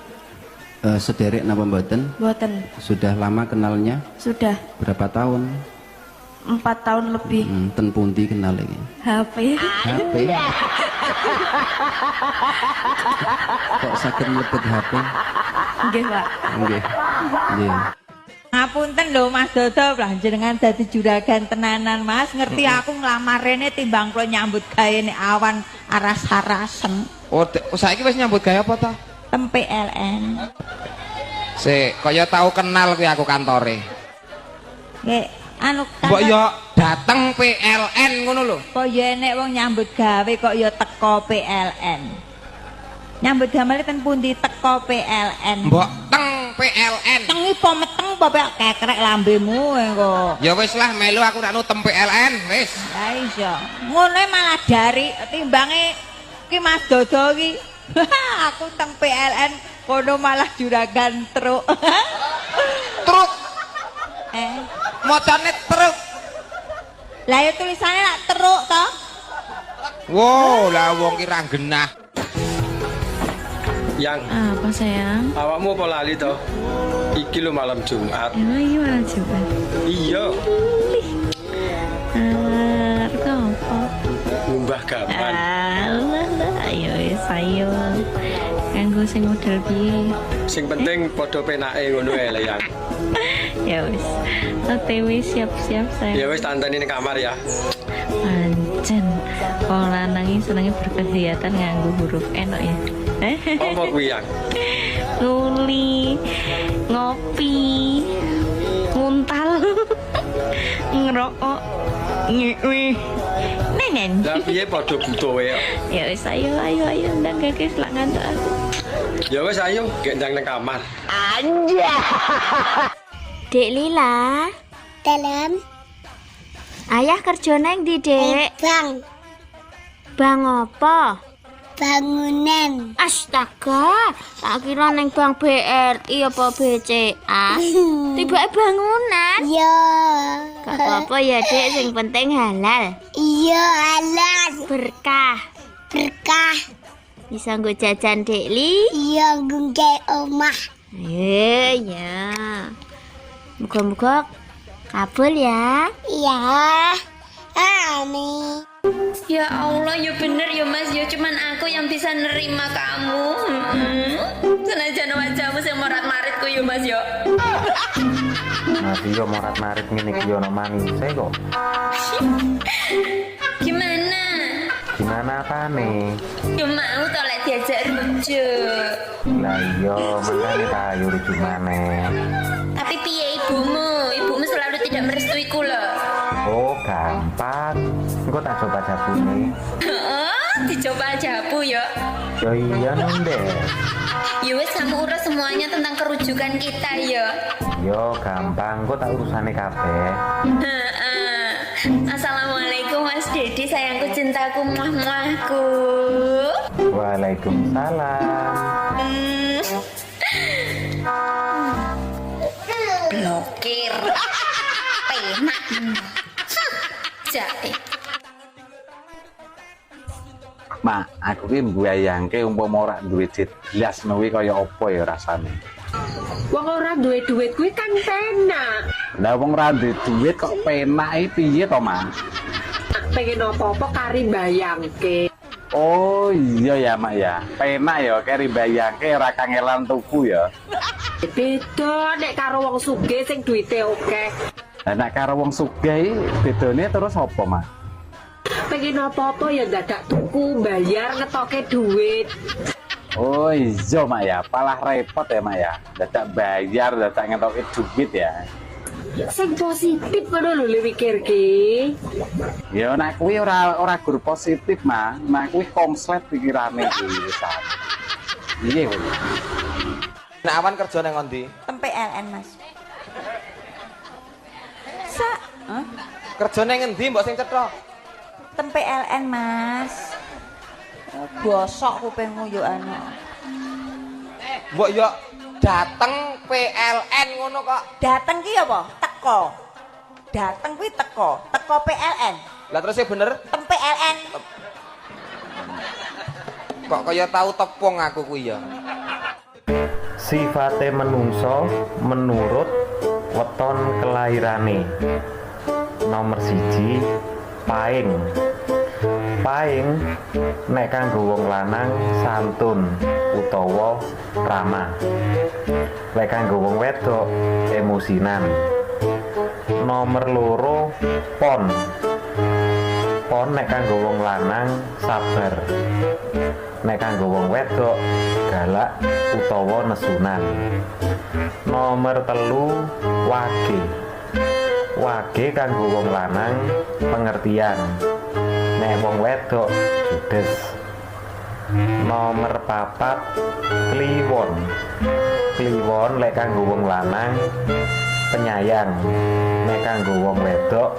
Sederek napa mboten? Mboten. Sudah lama kenalnya? Sudah. Berapa tahun? 4 tahun lebih. Ten pundi kenal iki? HP. HP. Kok saged mlebet HP? Nggih, Pak. Nggih. Nggih. Ngapunten lho Mas Dodo, lah jenengan dadi juragan tenanan Mas, ngerti aku nglamar rene timbang kula nyambut gawe nek awan aras-arasen. Oh, saiki wis nyambut gawe apa ta? Tempe LN. Sik, kaya tau kenal kuwi aku kantore. Nggih, anu Mbok yo dateng PLN ngono lho. Kok ya enek wong nyambut gawe kok ya teko PLN. Nyambut gawe ten pundi teko PLN. Mbok teng PLN. Tengi po meteng po kekrek lambemu kok. Ya wis lah melu aku rak tem PLN wis. Ya iso. Ngono malah dari timbange ki Mas Dodo ki. Aku teng PLN kono malah juragan truk. Truk. Mocane truk. Lah ya tulisane lak truk to. Wow, lah wong ki ra genah. Yang apa sayang? Awakmu apa lali to? Iki lho malam Jumat. Emang iya malam Jumat? Iya. Apa? Ngumbah gaman. Alah, ayo. Kanggo sing model piye? Sing penting padha penake ngono ae lah yang. Ya wis. OTW siap-siap sayang. Ya wis tanteni ning kamar ya. Pancen. Wong lanang iki senenge berkegiatan nganggo huruf N ya. Apa kuwi yang? Nuli, ngopi, nguntal, ngerokok, nyewe, nenen. Lah piye padha buta wae. Ya wis ayo ndang gekes lak ngantuk aku. Ya wis ayo gek ndang nang kamar. Anja. Dek Lila. Dalam. Ayah kerja nang ndi, Dek? Bang. Bang apa? Bangunan. Astaga, tak kira neng Bank BRI apa BCA. Tiba bangunan. Iya. Gak apa-apa ya, Dek, sing penting halal. Iya, halal. Berkah. Berkah. Bisa nggo jajan, Dek Li? Iya, nggo omah. Ya. Muga-muga kabul ya. Iya. Amin. Ya Allah, ya bener ya Mas, ya cuman aku yang bisa nerima kamu. Senajan wajahmu yang morat-maritku ya Mas ya. Mas yo morat-marit ngene iki yo ono manise kok. Gimana? Gimana apane? Ya mau to lek diajak rujuk. Lah iya, makane ta yo rujuk maneh. Tapi piye ibumu? Ibumu selalu tidak merestuiku loh. Oh, gampang. Engko tak coba jabune. Oh, dicoba jabu ya. Ya iya Ndes. Ya wis kamu urus semuanya tentang kerujukan kita ya. Yo gampang, kok tak urusane kabeh. Assalamualaikum Mas Dedi, sayangku, cintaku, muah-muahku. Waalaikumsalam. Blokir. Penak. Jae. Mak, aku ki mbayangke umpama ora duwe duit blas nuwi kaya apa ya rasane. Wong ora duwe duit kuwi kan penak. Lah wong ora duwe duit kok penak iki piye to, Mak? Pengen apa-apa kari bayangke. Oh iya ya, Mak ya. Penak ya kari bayangke ora kangelan tuku ya. Beda nek karo wong sugih sing duwite akeh. Lah nek karo wong sugih bedane terus apa, Mak? Pengen apa-apa ya dadak tuku, bayar, ngetoke duit. Oh iya Mak ya, palah repot ya Mak ya. Dadak bayar, dadak ngetoke duit ya. Sing positif ngono lho mikirke. Ya nek kuwi ora gur positif Mak, nek kuwi komslet pikirane kuwi wisan. Iya kuwi. Nek awan kerja nang ngondi? Tempe LN, Mas. Kerja nang ngendi mbok sing cetha? Tempe LN, Mas. Bosok kupingmu yo ana. Mbok yo dateng PLN ngono kok. Dateng ki apa? Teko. Dateng kuwi teko PLN. Lah terus e bener? Tempe LN. Kok kaya tau tepung aku kuwi ya. Sifate menungso menurut weton kelairane. Nomor 1, paing. Paing nek kanggo wong lanang santun utawa ramah. Nek kanggo wong wedok emosinan. Nomor 2, pon. Pon nek kanggo wong lanang sabar. Nek kanggo wong wedok galak utawa nesunan. Nomor 3, wage. Wage kanggo wong lanang pengertian. Nek wong wedok judes. Nomor 4, kliwon. Kliwon lek kanggo wong lanang penyayang. Nek kanggo wong wedok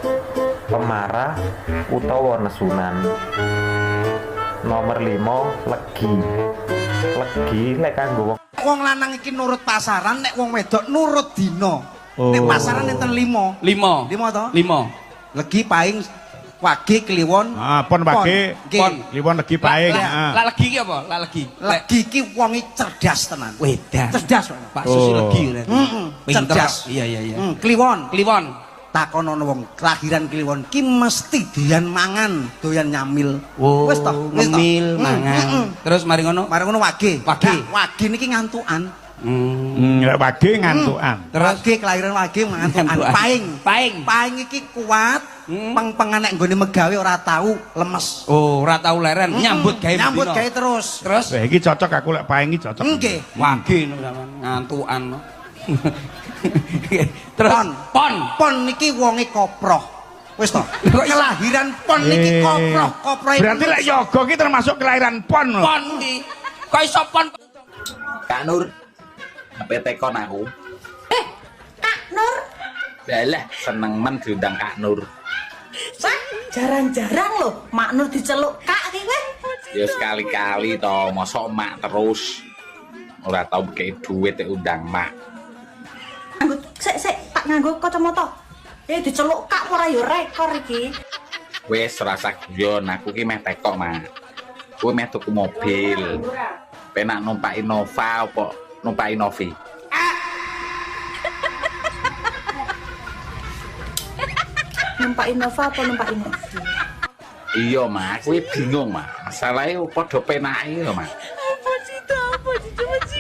pemarah utawa nesunan. Nomor 5, legi. Legi lek kanggo wong lanang iki nurut pasaran, nek wong wedok nurut dina. Nek pasaran enten 5. 5 to? 5. Legi paing wage kliwon. Pon wage, pon kliwon legi paing. Lah legi ki apa? Lah legi. Legi ki wong cerdas tenan. Wedan. Cerdas. Pak Susi legi. Cerdas. Iya. Kliwon. Takon ana wong kelahiran kliwon ki mesti doyan mangan, doyan nyamil. Wis to, ngemil mangan. Terus mari ngono wage. Wage niki ngantukan. Wage ngantukan. Terus wage kelahiran wage ngantukan. Paing iki kuat. Peng-pengan nek nggone megawe ora tau lemes. Oh, ora tau leren, nyambut gawe terus. Wah iki cocok aku lek paing iki cocok. Nggih. Wage ngantukan. Terus pon niki wonge koproh. Wis to. Kelahiran pon niki koproh. Berarti lek yoga ki termasuk kelahiran pon. Pon iki. Kok iso pon? Kak Nur. Apa tekon aku? Kak Nur. Lah seneng men diundang Kak Nur. Jarang-jarang lho Mak Nur diceluk Kak iki kowe. Ya sekali-kali to, mosok mak terus. Ora tau kei duit undang mak. Sik tak nganggo kacamata. Diceluk Kak ora ya rekor iki. Wis rasa guyon, aku ki meh teko, Mak. Kowe meh tuku mobil. Penak numpak Innova apa numpak Innovi? Numpak Innova apa numpak Innovi? Iya, Mak. Kowe bingung, Mak. Masalahe padha penake lho, Mak.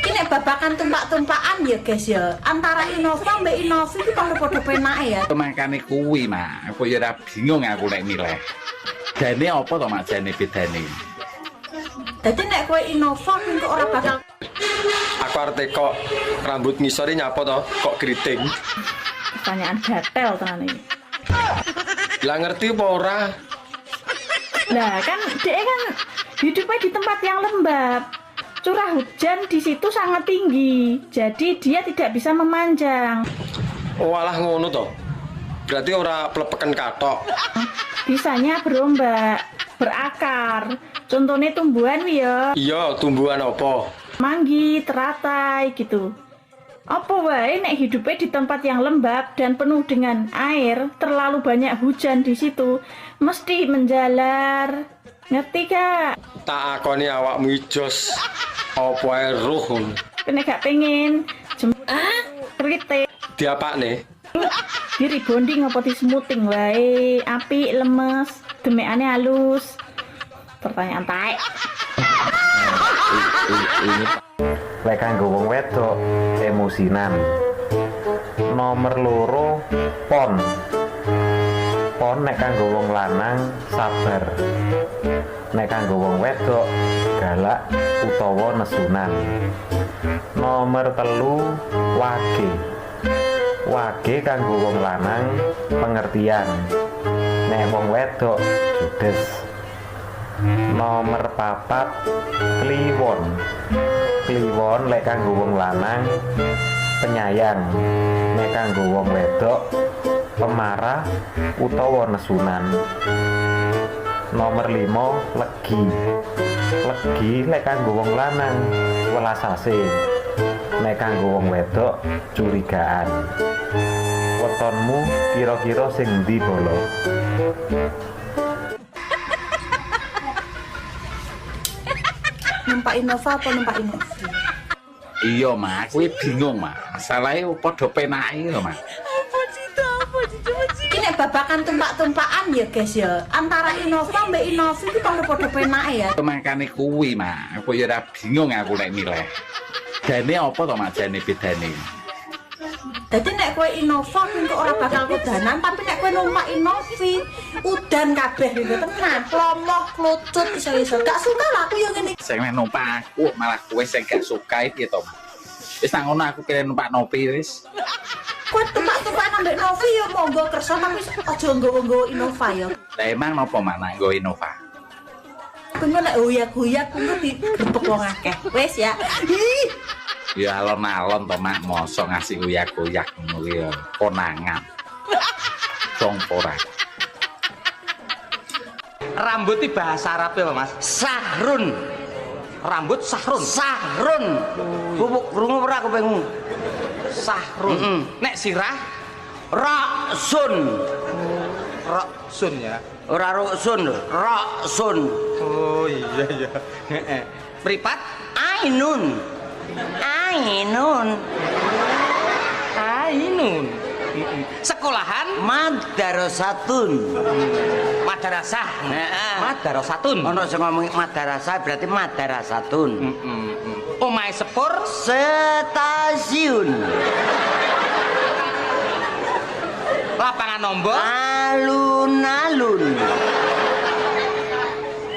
Iki nek babakan tumpak-tumpakan ya guys ya, antara Innova mbek Innovi iki padha penake ya. Makane kuwi, Mak. Aku ya ora bingung aku nek milih. Jane apa to, Mak? Jane bedane. Dadi nek kowe Innova kok ora bakal. Aku arep kok rambut ngisore nyapa to, kok keriting. Pertanyaan gatel tenan iki. Lah ngerti apa ora? Lah kan dhek kan hidupnya di tempat yang lembab. Curah hujan di situ sangat tinggi, jadi dia tidak bisa memanjang. Oh alah ngono toh. Berarti ora plepekan katok. Bisanya berombak, berakar. Contohnya tumbuhan ya. Iya, tumbuhan apa? Manggi, teratai gitu. Apa wae nek hidupnya di tempat yang lembab dan penuh dengan air, terlalu banyak hujan di situ, mesti menjalar. Ngerti gak? Tak akoni awakmu ijos. Apa ae roh ngono. Kene gak pengen kritik. Diapakne? Di rebonding apa di smoothing wae, apik lemes, demekane halus. Pertanyaan taek. Lek kanggo wong wedok emosinan. Nomor loro pon. Pon nek kanggo wong lanang sabar. Nek kanggo wong wedok galak utawa nesunan. Nomor telu wage. Wage kanggo wong lanang pengertian. Nek wong wedok judes. Nomor papat kliwon. Kliwon lek kanggo wong lanang penyayang. Nek kanggo wong wedok pemarah utawa nesunan. Nomor 5 legi. Legi lek kanggo wong lanang welas asih. Nek kanggo wong wedok curigaan. Wetonmu kira-kira sing ndi bolo? Numpak Innova apa numpak Innovi? Iya, Mak. Kuwi bingung, Mak. Masalahe padha penake lho, Mak. Ini babakan tumpak-tumpakan ya guys ya. Antara Innova mbak Innovi itu padha penake ya. Makane kuwi, Mak. Aku ya ora bingung aku nek milih. Jane apa to, Mak? Jane bedane. Jadi nek kowe Innova kok ora bakal kudanan, tapi nek kowe numpak Innovi udan kabeh gitu tenan. Plomoh, klucut iso-iso. Gak suka lah aku yang ngene. Sing numpak aku malah kowe sing gak suka iki to, Mak. Wis nang ngono aku pilih numpak Novi wis. Kowe tumpak-tumpak ambek Novi ya monggo kersa tapi aja nggowo-nggowo Innova ya. Lah emang napa mak nak nggo Innova? Kuwi nek uyak-uyak kuwi digrebek wong akeh. Wis ya. Ya alon-alon to mak mosok ngasih uyak-uyak ngono ya konangan. Dong ora. Rambut itu bahasa Arab ya Mas? Sahrun. Rambut sahrun. Sahrun. Bubuk krungu ora aku pengen. Sahrun. Nek sirah raksun. Raksun ya. Ora ruksun lho, raksun. Oh iya iya. Heeh. Pripat ainun. Ainun. Ainun. Sekolahan madrasatun. Madrasah. Heeh. Madrasatun. Ono sing ngomong madrasah berarti madrasatun. Omahe sepur stasiun. Lapangan nombor alun-alun.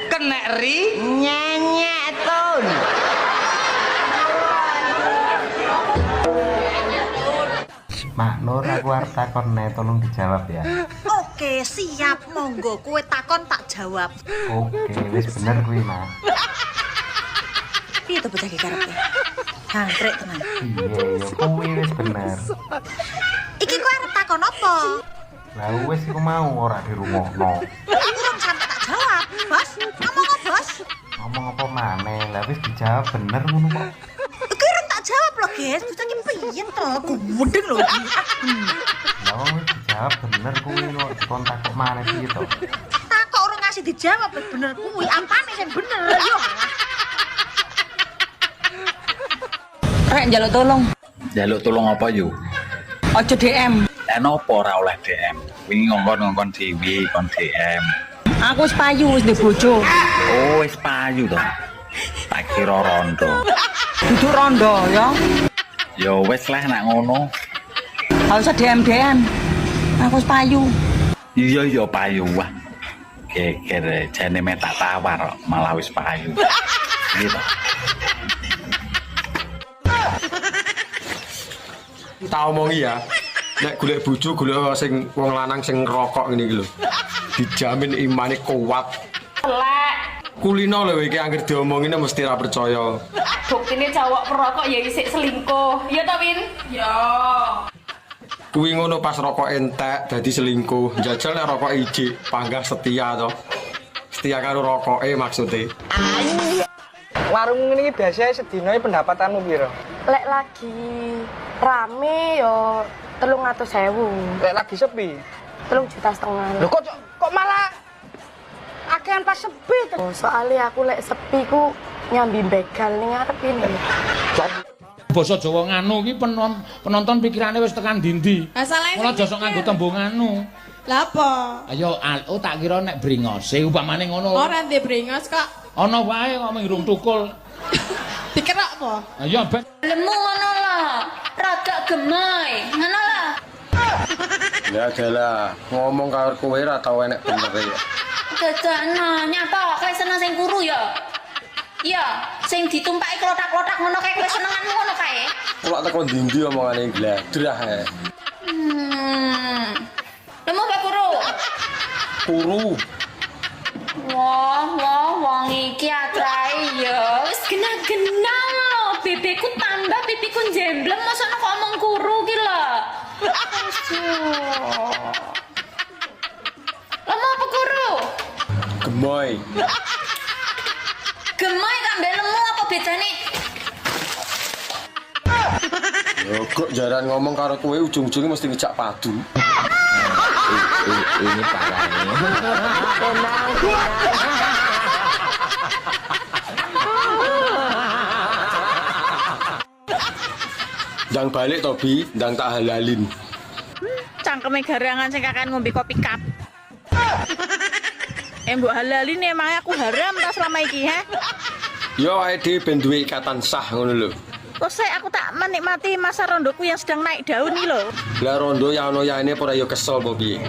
Kenek ri nyenyetun. Mak Nur, aku arep takon tolong dijawab ya. Oke, siap monggo kowe takon tak jawab. Oke, wis bener kuwi, Mak. Piye to bocah iki karepe? Jangkrik tenan. Iya, ya kuwi wis bener. Iki kowe arep takon apa? Lah wis iku mau ora dirungokno. Urung sampe tak jawab, Bos. Ngomong apa, Bos? Ngomong apa maneh? Lah wis dijawab bener ngono kok. Iki urung tak jawab lho, guys. Bocah iki piye to? Gudeng lho iki. Lah wis dijawab bener kuwi kok dikontak kok maneh piye to? Takok urung ngasih dijawab bener kuwi. Ampane sing bener yo. Rek njaluk tolong. Njaluk tolong apa yo? Ojo DM. Lah napa ora oleh DM? Wingi ngongkon dhewe kon DM. Aku wis payu wis ndek bojo. Oh, wis payu to. Tak kira rondo. Dudu rondo ya. Ya wis lah nak ngono. Gak usah DM. Aku wis payu. Iya ya payu wah. Geger jane me tak tawar malah wis payu. Gitu. Tak omongi ya. Nek golek bojo golek sing wong lanang sing ngerokok ngene iki lho. Dijamin imane kuat. Elek. kulino lho iki anggere diomongine mesti ra percaya. Buktine cowok perokok ya isik selingkuh. Ya ta, Win? Ya. Kuwi ngono pas rokok entek dadi selingkuh. Jajal nek rokok ijik panggah setia to. Setia karo rokoke maksude. Warung ini biasanya sedina pendapatanmu piro? Lek lagi rame yo 300.000. Lek lagi sepi 3,5 juta. Lho kok malah akehan pas sepi to? Soalnya aku lek sepi ku nyambi begal ning ngarep ini. Basa Jawa nganu iki penonton pikirane wis tekan ndi-ndi. Masalahe Ora josok nganggo tembung nganu. Lah apa? Ayo oh tak kira nek bringose upamane ngono. Ora ndek brengos kok. Ana wae kok mung tukul. Dikerak apa? Ayo ben. Lemu ngono lah. Rada gemoy. Ngono lah. Ya adalah ngomong karo kowe ra tau enek bener ya. Dadakno nyapa kowe seneng sing kuru ya? Iya, sing ditumpaki klotak-klotak ngono kae kowe senenganmu ngono kae. Kok teko ndi-ndi omongane gladrah ae. Lemu Pak Guru. Kuru. Wah, wong iki atrae ya. Wis genah-genah lho, bebeku tambah pipiku jemblem mosok kok omong kuru ki lho. Lemu apa Guru? Gemoy. Gemoy kambek lemu apa bedane? Yo kok jaran ngomong karo kowe ujung-ujungnya mesti ngejak padu. Ini parah ini. Ndang balik Tobi, ndang tak halalin. Cangkeme garangan sing kakan ngombe kopi cup. Mbok halalin emang aku haram ta selama iki, ha? Yo ae dhewe ben duwe ikatan sah ngono lho. Kok aku tak menikmati masa rondoku yang sedang naik daun nih lho. Lah rondo ya ono ya ini ora yo kesel apa piye?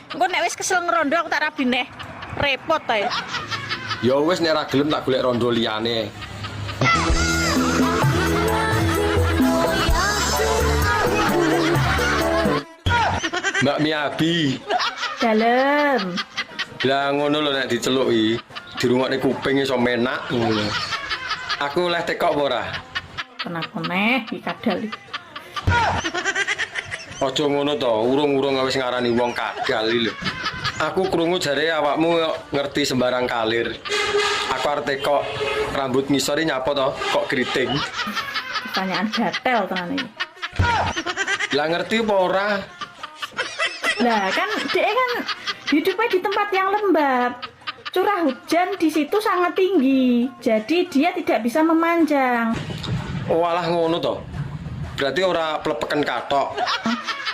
Engko nek wis kesel ngerondo aku tak rabi neh. Repot ta ya. Ya wis nek ra gelem tak golek rondo liyane. Mbak Miabi. Dalem. Lah ngono lho nek diceluki, dirungokne kuping iso menak ngono. Aku oleh tekok apa ora? Kenapa neh iki kadal iki. Aja ngono to, urung-urung wis ngarani wong kadal iki lho. Aku krungu jare awakmu ngerti sembarang kalir. Aku arep tekok rambut ngisore nyapa to, kok keriting. Pertanyaan gatel tenan iki. Lah ngerti apa ora? Lah kan dia kan hidupnya di tempat yang lembab. Curah hujan di situ sangat tinggi. Jadi dia tidak bisa memanjang. Oh alah ngono to. Berarti ora plepeken katok.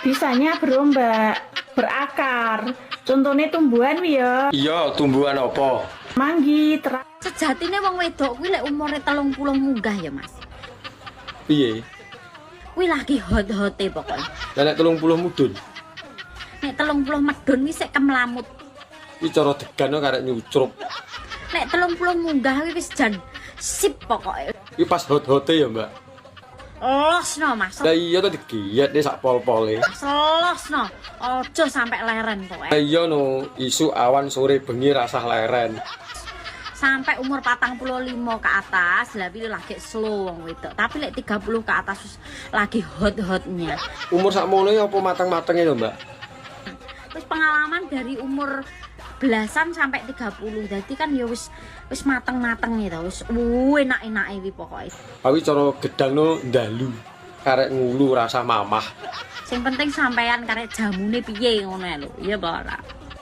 Bisanya berombak, berakar. Contohnya tumbuhan wi ya. Iya, tumbuhan apa? Manggi, Sejatine wong wedok kuwi lek umure 30 munggah ya, Mas. Piye? Kuwi lagi hot-hote pokoknya. Lah nek 30 mudun. Nek 30 medun kuwi sik kemlamut. Iki cara degan karek nyucrup. Nek 30 munggah kuwi wis jan sip pokoke. Iki pas hot-hote ya, Mbak. Losno, Mas. Lah iya to digiyet sak pol-pole. Losno. Aja sampai leren pokoke. Lah iya no, isu awan sore bengi rasah leren. Sampai umur 45 ke atas, lah pilih lagi slow wong wedok. Tapi lek 30 ke atas wis lagi hot-hotnya. Umur sakmono ya apa mateng-matenge lho, Mbak? Wis pengalaman dari umur belasan sampai 30. Jadi kan ya wis mateng-mateng gitu. Wis enak-enake iki pokoke. Awi cara gedangno ndalu. Karek ngulu rasa mamah. Sing penting sampean karek jamune piye ngono lho. Iya apa ora?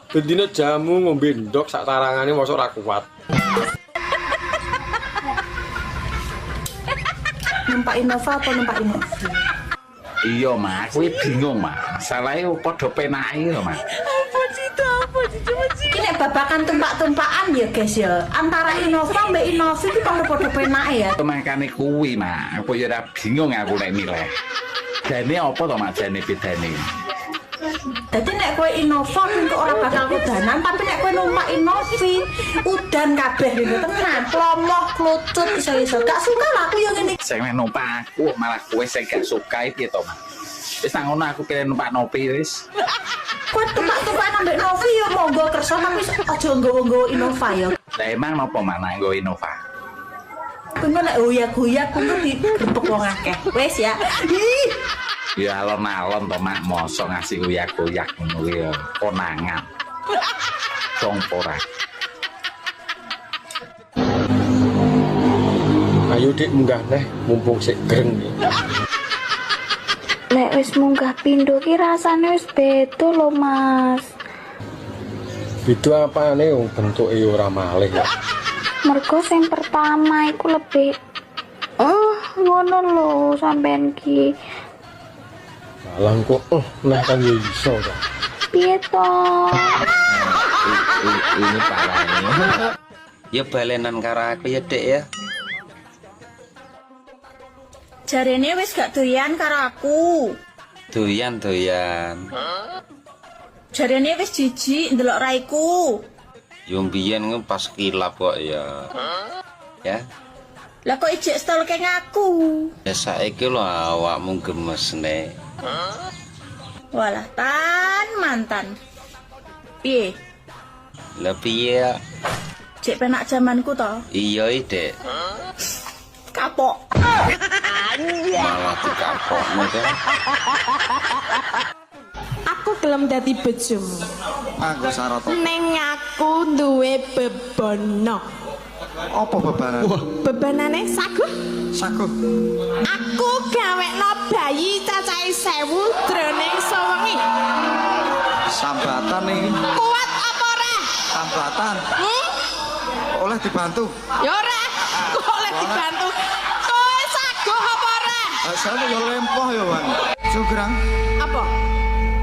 Bendina jamu ngombe ndok sak tarangane mosok ora kuat. Numpak Innova apa numpak Innova? Iya, Mas. Kuwi bingung, Mas. Salahe padha penake lho, Mas. Apa sih coba sih? Ini babakan tumpak-tumpakan ya, guys ya. Antara Innova mbek Innova iki padha-padha penake ya. Makane kuwi, Mas. Apa ya ora bingung aku nek milih. Jane apa to, Mas? Jane bedane. Dadi nek kowe Innova kok ora bakal kudanan, tapi nek kowe numpak Innovi udan kabeh gitu tenan, plomoh, klucut iso-iso. Gak suka lah aku yang ngene. Sing numpak aku malah kowe sing gak suka piye to, Mas? Wis nang ngono aku pilih numpak Novi wis. Kowe tumpak-tumpak ambek Novi ya monggo kersa tapi aja nggowo-nggowo Innova ya. Lah emang napa mana nggo Innova? Kuwi nek hoyak-hoyak kuwi digrebek wong akeh. Wis ya. Ih. Ya alon-alon to mak mosok ngasih uyak-uyak ngono kuwi ya konangan. Dong ora. Ayo Dik munggah neh mumpung sik greng iki. Lek wis munggah pindho ki rasane wis beda lho Mas. Beda apane wong bentuke ora malih ya. Mergo sing pertama iku lebih ngono lho sampean ki. Malang kok nah kan ya iso to. Piye to? Ini parah ini. Ya balenan karo aku ya Dek ya. Jarene wis gak doyan karo aku. Doyan. Jarene wis jijik ndelok raiku. Yo mbiyen pas kilap kok ya. Ya. Lah kok ijek stolke ngaku. Ya saiki lho awakmu gemes nek. Walah mantan. Piye? Lah piye? Cek penak zamanku to. Iya Dek. Kapok. Malah dikapokmu to. Aku gelem dadi bojomu. Aku Saroto. Ning aku duwe bebono. Apa bebanan? Bebanane saguh. Saguh. Aku gawekno bayi cacahe 1000 jroning sewengi. Sambatan iki. Kuat apa ora? Sambatan. Oleh dibantu. Ya ora. Kok oleh dibantu? Kowe saguh apa ora? Saya yo lempoh yo, Wan. Sugrang. Apa?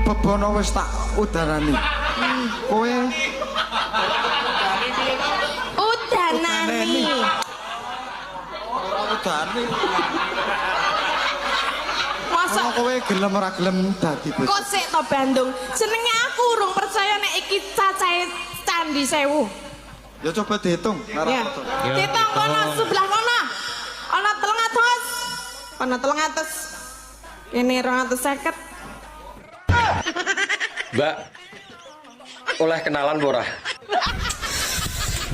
Bebono wis tak udarani. Kowe udanani. Ora udani. Masa kowe gelem ora gelem dadi bojo? Kok sik to Bandung? Jenenge aku urung percaya nek iki cacahe Candi 1000. Ya coba dihitung. Ya. Dihitung kono sebelah kono. Ana 300. Ana 300. Kene 250. Mbak, oleh kenalan ora?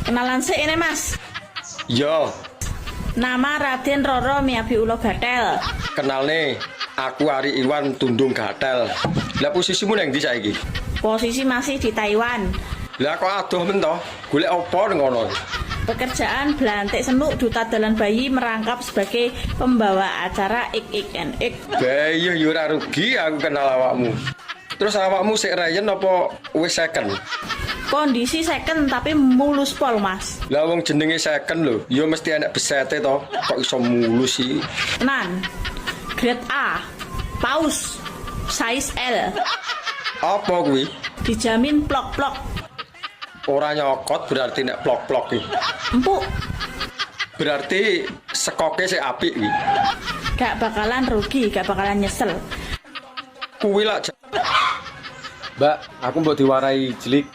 Kenalan sik ini Mas. Yo, Nama Raden Roro Miyabi Ulo Gatel. kenal nih, aku Ari Iwan Tundung Gatel. Lah posisimu nang ndi saiki? Posisi masih di Taiwan. Lah kok adoh men to? Golek apa ning kono? Pekerjaan belantik senuk duta dalan bayi merangkap sebagai pembawa acara ik. Bayi yo ora rugi aku kenal awakmu. Terus awakmu sik rayen apa wis second? Kondisi second tapi mulus pol Mas. Lah wong jenenge second lho, yo mesti enek besete to. Kok iso mulus sih? Tenan. Grade A. Paus. Size L. Apa kuwi? Dijamin plok-plok. Ora nyokot berarti nek plok-plok iki. Empuk. Berarti sekoke sik apik iki. Gak bakalan rugi, gak bakalan nyesel. Kuwi lak. Mbak, aku mbok diwarai jelik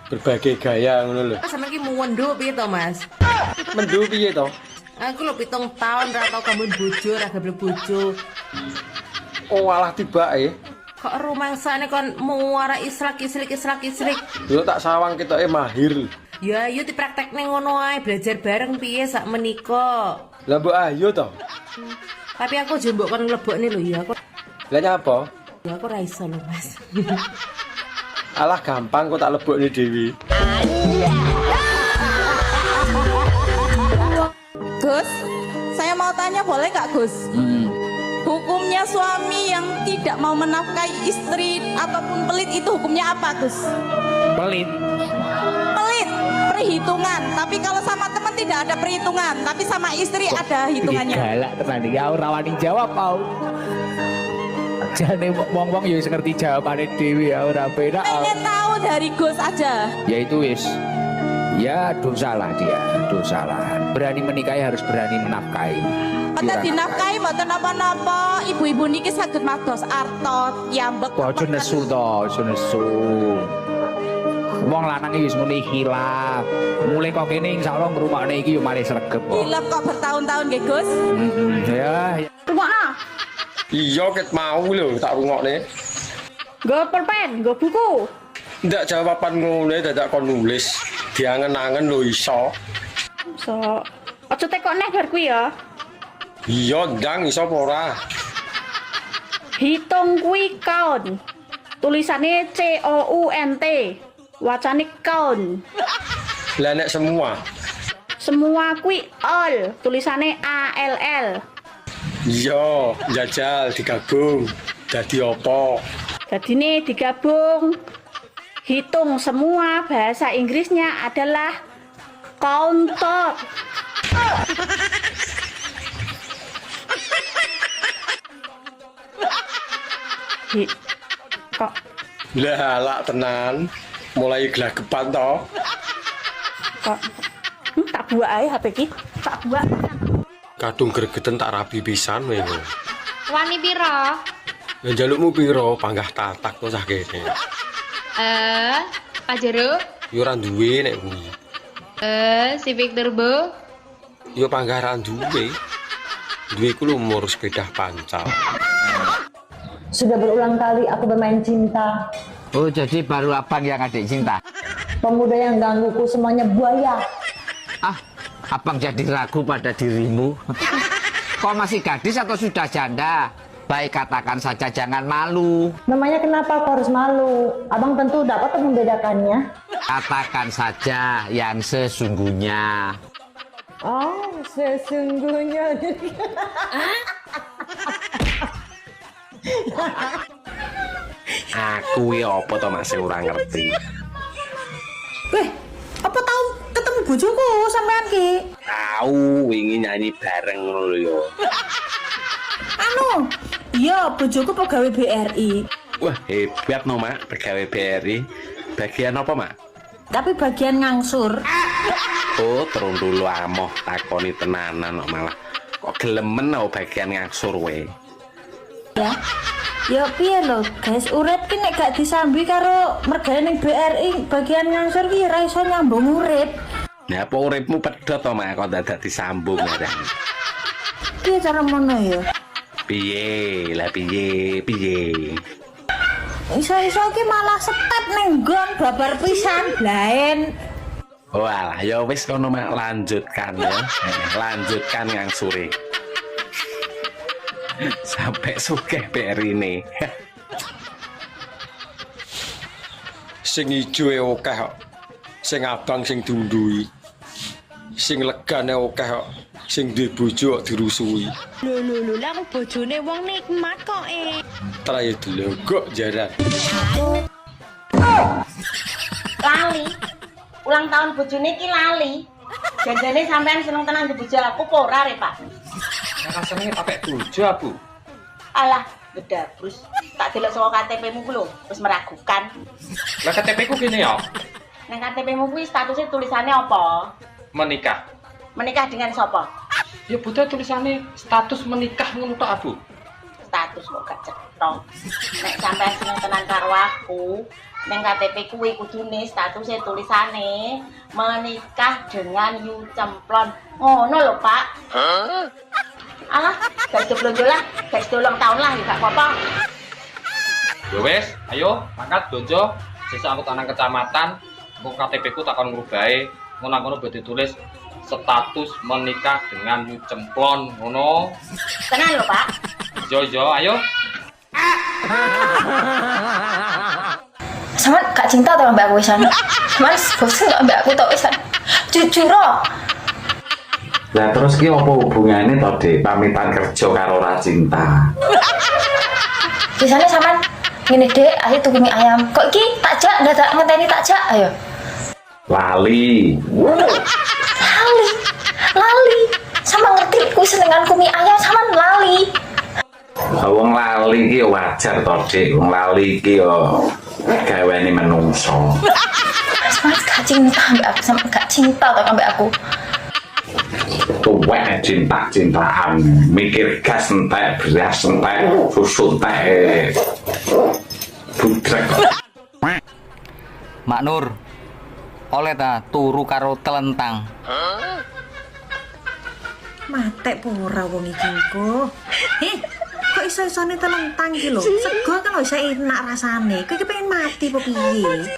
berbagai gaya ngono lho. Sampe iki muwendo piye to, Mas? Mendu piye to? Aku lho 7 tahun ra tau kamu bojo, ra gablek bojo. Oh, alah tibake. Kok rumangsane kon muara israk-isrik. Yo tak sawang ketoke mahir. Ya ayo dipraktekne ngono ae, belajar bareng piye sak menika. Lah mbok ayo to. Tapi aku jombok kon mlebokne lho ya aku. Lah nyapa? Ya aku ra iso lho, Mas. Alah gampang kok tak lebokne dhewe. Gus, saya mau tanya boleh nggak Gus? Hukumnya suami yang tidak mau menafkahi istri ataupun pelit itu hukumnya apa Gus? Pelit. Pelit, perhitungan. Tapi kalau sama teman tidak ada perhitungan, tapi sama istri ada hitungannya. Galak tenan iki ora wani jawab mau. Jane wong-wong ya wis ngerti jawabane dhewe ya ora penak. Pengen tahu dari Gus aja. Ya itu wis. Ya dosalah dia, dosalah. Berani menikahi harus berani menafkahi. Mboten dinafkahi mboten napa-napa. Ibu-ibu niki saged mados arta yambek. Ojo nesu to, ojo nesu. Wong lanang iki wis muni khilaf. Mulai kok kene insyaallah ngrungokne iki yo malih sregep kok. Hilaf kok bertahun-tahun nggih Gus? Ya. Rungokno. Iya ket mau lho tak rungokne. Nggo pulpen, nggo buku. Ndak jawaban ngono dadak kon nulis. diangen-angen lho iso. So, aja tekok neh bar kuwi ya. Iya, ndang iso apa ora? Hitung kuwi count. Tulisannya COUNT. Wacane count. Lah nek semua. Semua kuwi all. Tulisannya ALL. Iya, jajal digabung. Dadi apa? Dadine digabung. Hitung semua bahasa Inggrisnya adalah counter. Kok lah lak tenan. Mulai gelagepan to. Kok tak buak ae HP ki. Tak buak. Kadung gregeten tak rabi pisan wae. Wani piro? Ya jalukmu piro panggah tatak to cah kene. Pak Jero? Yo ora duwe nek kuwi. Civic Turbo? Yo panggah ra duwe. Duwe ku umur sepeda pancal. Sudah berulang kali aku bermain cinta. Oh, jadi baru abang yang adik cinta? Pemuda yang gangguku semuanya buaya. Ah, abang jadi ragu pada dirimu. Kau masih gadis atau sudah janda? Baik katakan saja, jangan malu. Namanya kenapa aku harus malu? Abang tentu dapat membedakannya. Katakan saja yang sesungguhnya. Oh, sesungguhnya. Aku ya apa to Mas ora ngerti. Weh, apa tahu ketemu bojoku sampean ki? Tahu wingi nyanyi bareng ngono lho. Anu, iya bojoku pegawai BRI. Wah, hebat no, Mak, pegawai BRI. Bagian apa, Mak? Tapi bagian ngangsur. Oh, terus dulu amoh takoni tenanan kok malah. Kok gelemen no bagian ngangsur we. Ya. Ya piye lho, guys, urip ki nek gak disambi karo mergane ning BRI bagian ngangsur ki ora iso nyambung urip. Nah, apa uripmu pedhot to, Mak, kok dadak disambung ya. Piye cara mono ya? Piye? Lah piye? Iso-iso ki malah step ning nggon babar pisan blaen. Wah, ya wis kono Mak, lanjutkan ya. Lanjutkan ngangsure. Sampai sugih BRI ini. Sing ijo e akeh kok. Sing abang sing dundui. Sing legane akeh kok. Sing duwe bojo kok dirusui. Lho, lah aku bojone wong nikmat kok Trae delogok jaran. Lali. Ulang tahun bojone ki lali. Janjane sampean seneng tenan di bojo aku apa ora, Pak? Kakak senenge pakai bojo, Bu. Alah, gedabrus. Tak delok saka KTP-mu ku lho, wis meragukan. Lah KTP-ku gini ya. Nang KTP-mu kuwi statusnya tulisannya apa? Menikah. Menikah dengan sapa? Ya butuh tulisannya status menikah ngono tok, Bu. Status kok gak cetha. Nek sampean seneng tenan karo aku, nang KTP kuwi kudune statusnya tulisane menikah dengan Yu Cemplon. Ngono lho, Pak. Alah, gak joblonjo lah, gak ulang tahun lah, ya gak apa-apa. Ya wes, ayo mangkat blonjo. Sesuk aku tanang kecamatan, engko KTP-ku takon ngrubahe. Ngono-ngono badhe tulis status menikah dengan Yu Cemplon, ngono. Tenan lho, Pak. Yo, ayo. Sama gak cinta tau mbak aku isan. Mas, bosen gak mbak aku tau isan. Jujur oh. Lah terus ki apa hubungannya to, Dik? Pamitan kerja karo ora cinta. Biasanya sama ngene Dek, ayo tuku mie ayam. Kok iki takjak ndadak ngenteni takjak ayo. Lali. Lali. Sama ngerti kuwi senenganku mie ayam sama lali. Wong lali ki wajar to, Dik. Wong lali ki yo gaweane menungso. Mas gak cinta mbak aku, sama gak cinta to mbak aku. Tuwek cinta-cintaan, mikir gas entek, beras entek, susu entek. Budrek. Mak Nur, oleh ta turu karo telentang. Matek pura wong iki kok. Kok iso-isone telentang iki lho. Sego kan lho iso enak rasane. Kok iki pengen mati apa piye?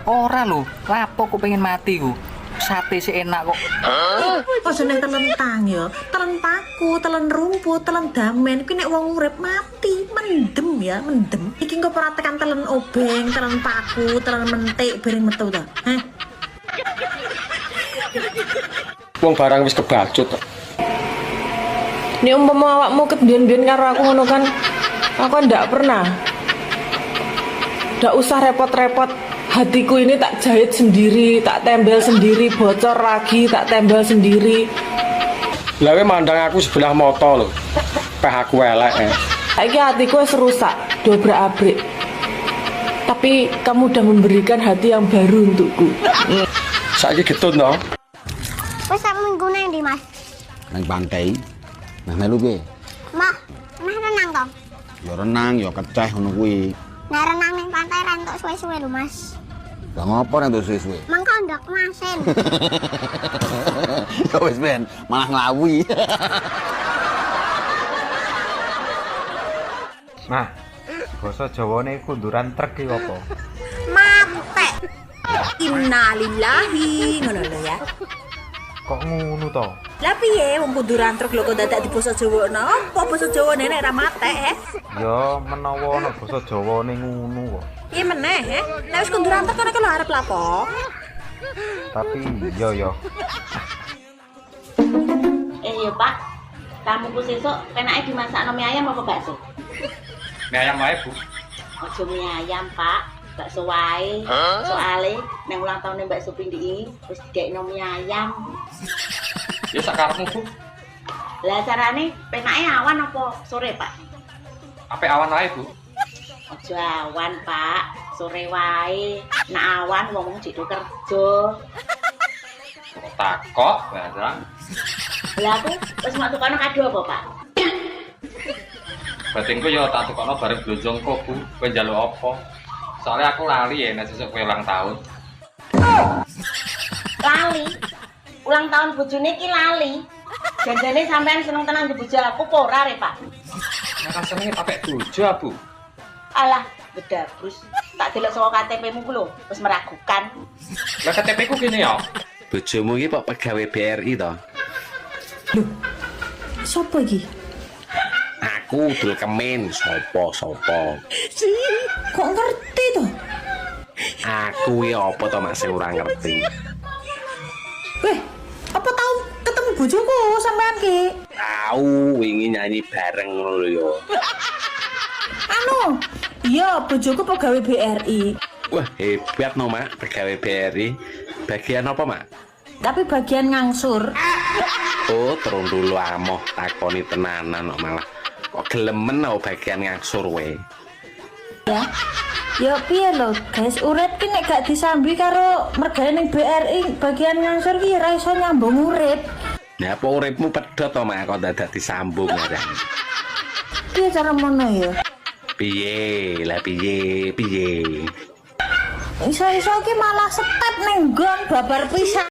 Ora lho, lapo kok pengen mati ku. Sate sih enak kok. Aja nek telentang ya, telen paku, telen rumput, telen damen, kuwi nek wong urip mati, mendem ya, mendem. Iki engko ora tekan telen obeng, telen paku, telen mentik bareng metu ta. Heh. Wong barang wis kebacut. Nek umpama awakmu kebiyen-biyen karo aku ngono kan, aku ndak pernah. Ndak usah repot-repot. Hatiku ini tak jahit sendiri, tak tembel sendiri, bocor lagi, tak tembel sendiri. Lah kowe mandang aku sebelah mata lho. Peh aku elek. Saiki hatiku wis rusak, dobrak-abrik. Tapi kamu udah memberikan hati yang baru untukku. Saiki getun to. Wis sak minggu nang ndi, Mas? Nang pantai. Nah melu piye? Mah, renang to. Ya renang, ya keceh ngono kuwi. Nek renang ning pantai ra entuk suwe-suwe lho, Mas. Lah ngopo nek entuk suwe-suwe? Mangko ndok masin. Ya wis ben, malah nglawi. Nah, basa Jawane kunduran trek iki apa? Mate. Innalillahi ngono lho ya. Kok ngono to? Lah piye wong kunduran truk lho kok dadak di basa Jawa no? Apa basa Jawane nek ra mate Ya menawa ana basa Jawane ngono kok. Piye meneh Nek wis kunduran truk kok lho arep lapo? Tapi yo. Iya Pak, tamuku sesuk penake dimasakno mie ayam apa bakso? Mie ayam wae, Bu. Aja mie ayam Pak, bakso wae. Soale nang ulang tahun Mbak Supindi ini wis digekno mie ayam. Ya sak karepmu, Bu. Lah carane penake awan apa sore Pak? Ape awan wae, Bu. Aja awan Pak, sore wae. Nek awan wong jek kerja. Takok barang. Lah aku wis mak tukokno kado apa, Pak? Batinku ya tak tukokno bareng blonjong kok, Bu. Kowe njaluk apa? Soalnya aku lali ya nek sesuk kowe ulang tahun. Lali. Ulang tahun bojone iki lali. Janjane sampean seneng tenan di bojo aku apa ora, Re, Pak? Nek senenge pakai bojo, Bu. Alah, bedabrus. Tak delok saka KTP-mu ku lho, wis meragukan. Lah KTP ku kene ya. Bojomu iki kok pegawai BRI to? Lho. Sopo iki? Aku dul kemen sapa. Kok ngerti to? Aku iki apa to Mas sing ora ngerti. Weh, apa tau ketemu bojoku sampean ki? Tahu wingi nyanyi bareng ngono lho ya. Anu, iya bojoku pegawai BRI. Wah, hebat no, Mak, pegawai BRI. Bagian apa, Mak? Tapi bagian ngangsur. Oh, terung dulu amoh takoni tenanan kok malah. Kok gelemen oh bagian ngangsur we. Ya. Ya piye lho, guys, urip ki nek gak disambi karo mergane ning BRI bagian ngangsur ki ora iso nyambung urip. Ya apa uripmu pedhot to, Mak, kok dadak disambung ya. Piye cara mono ya? Piye? Iso-iso ki malah step ning nggon babar pisan.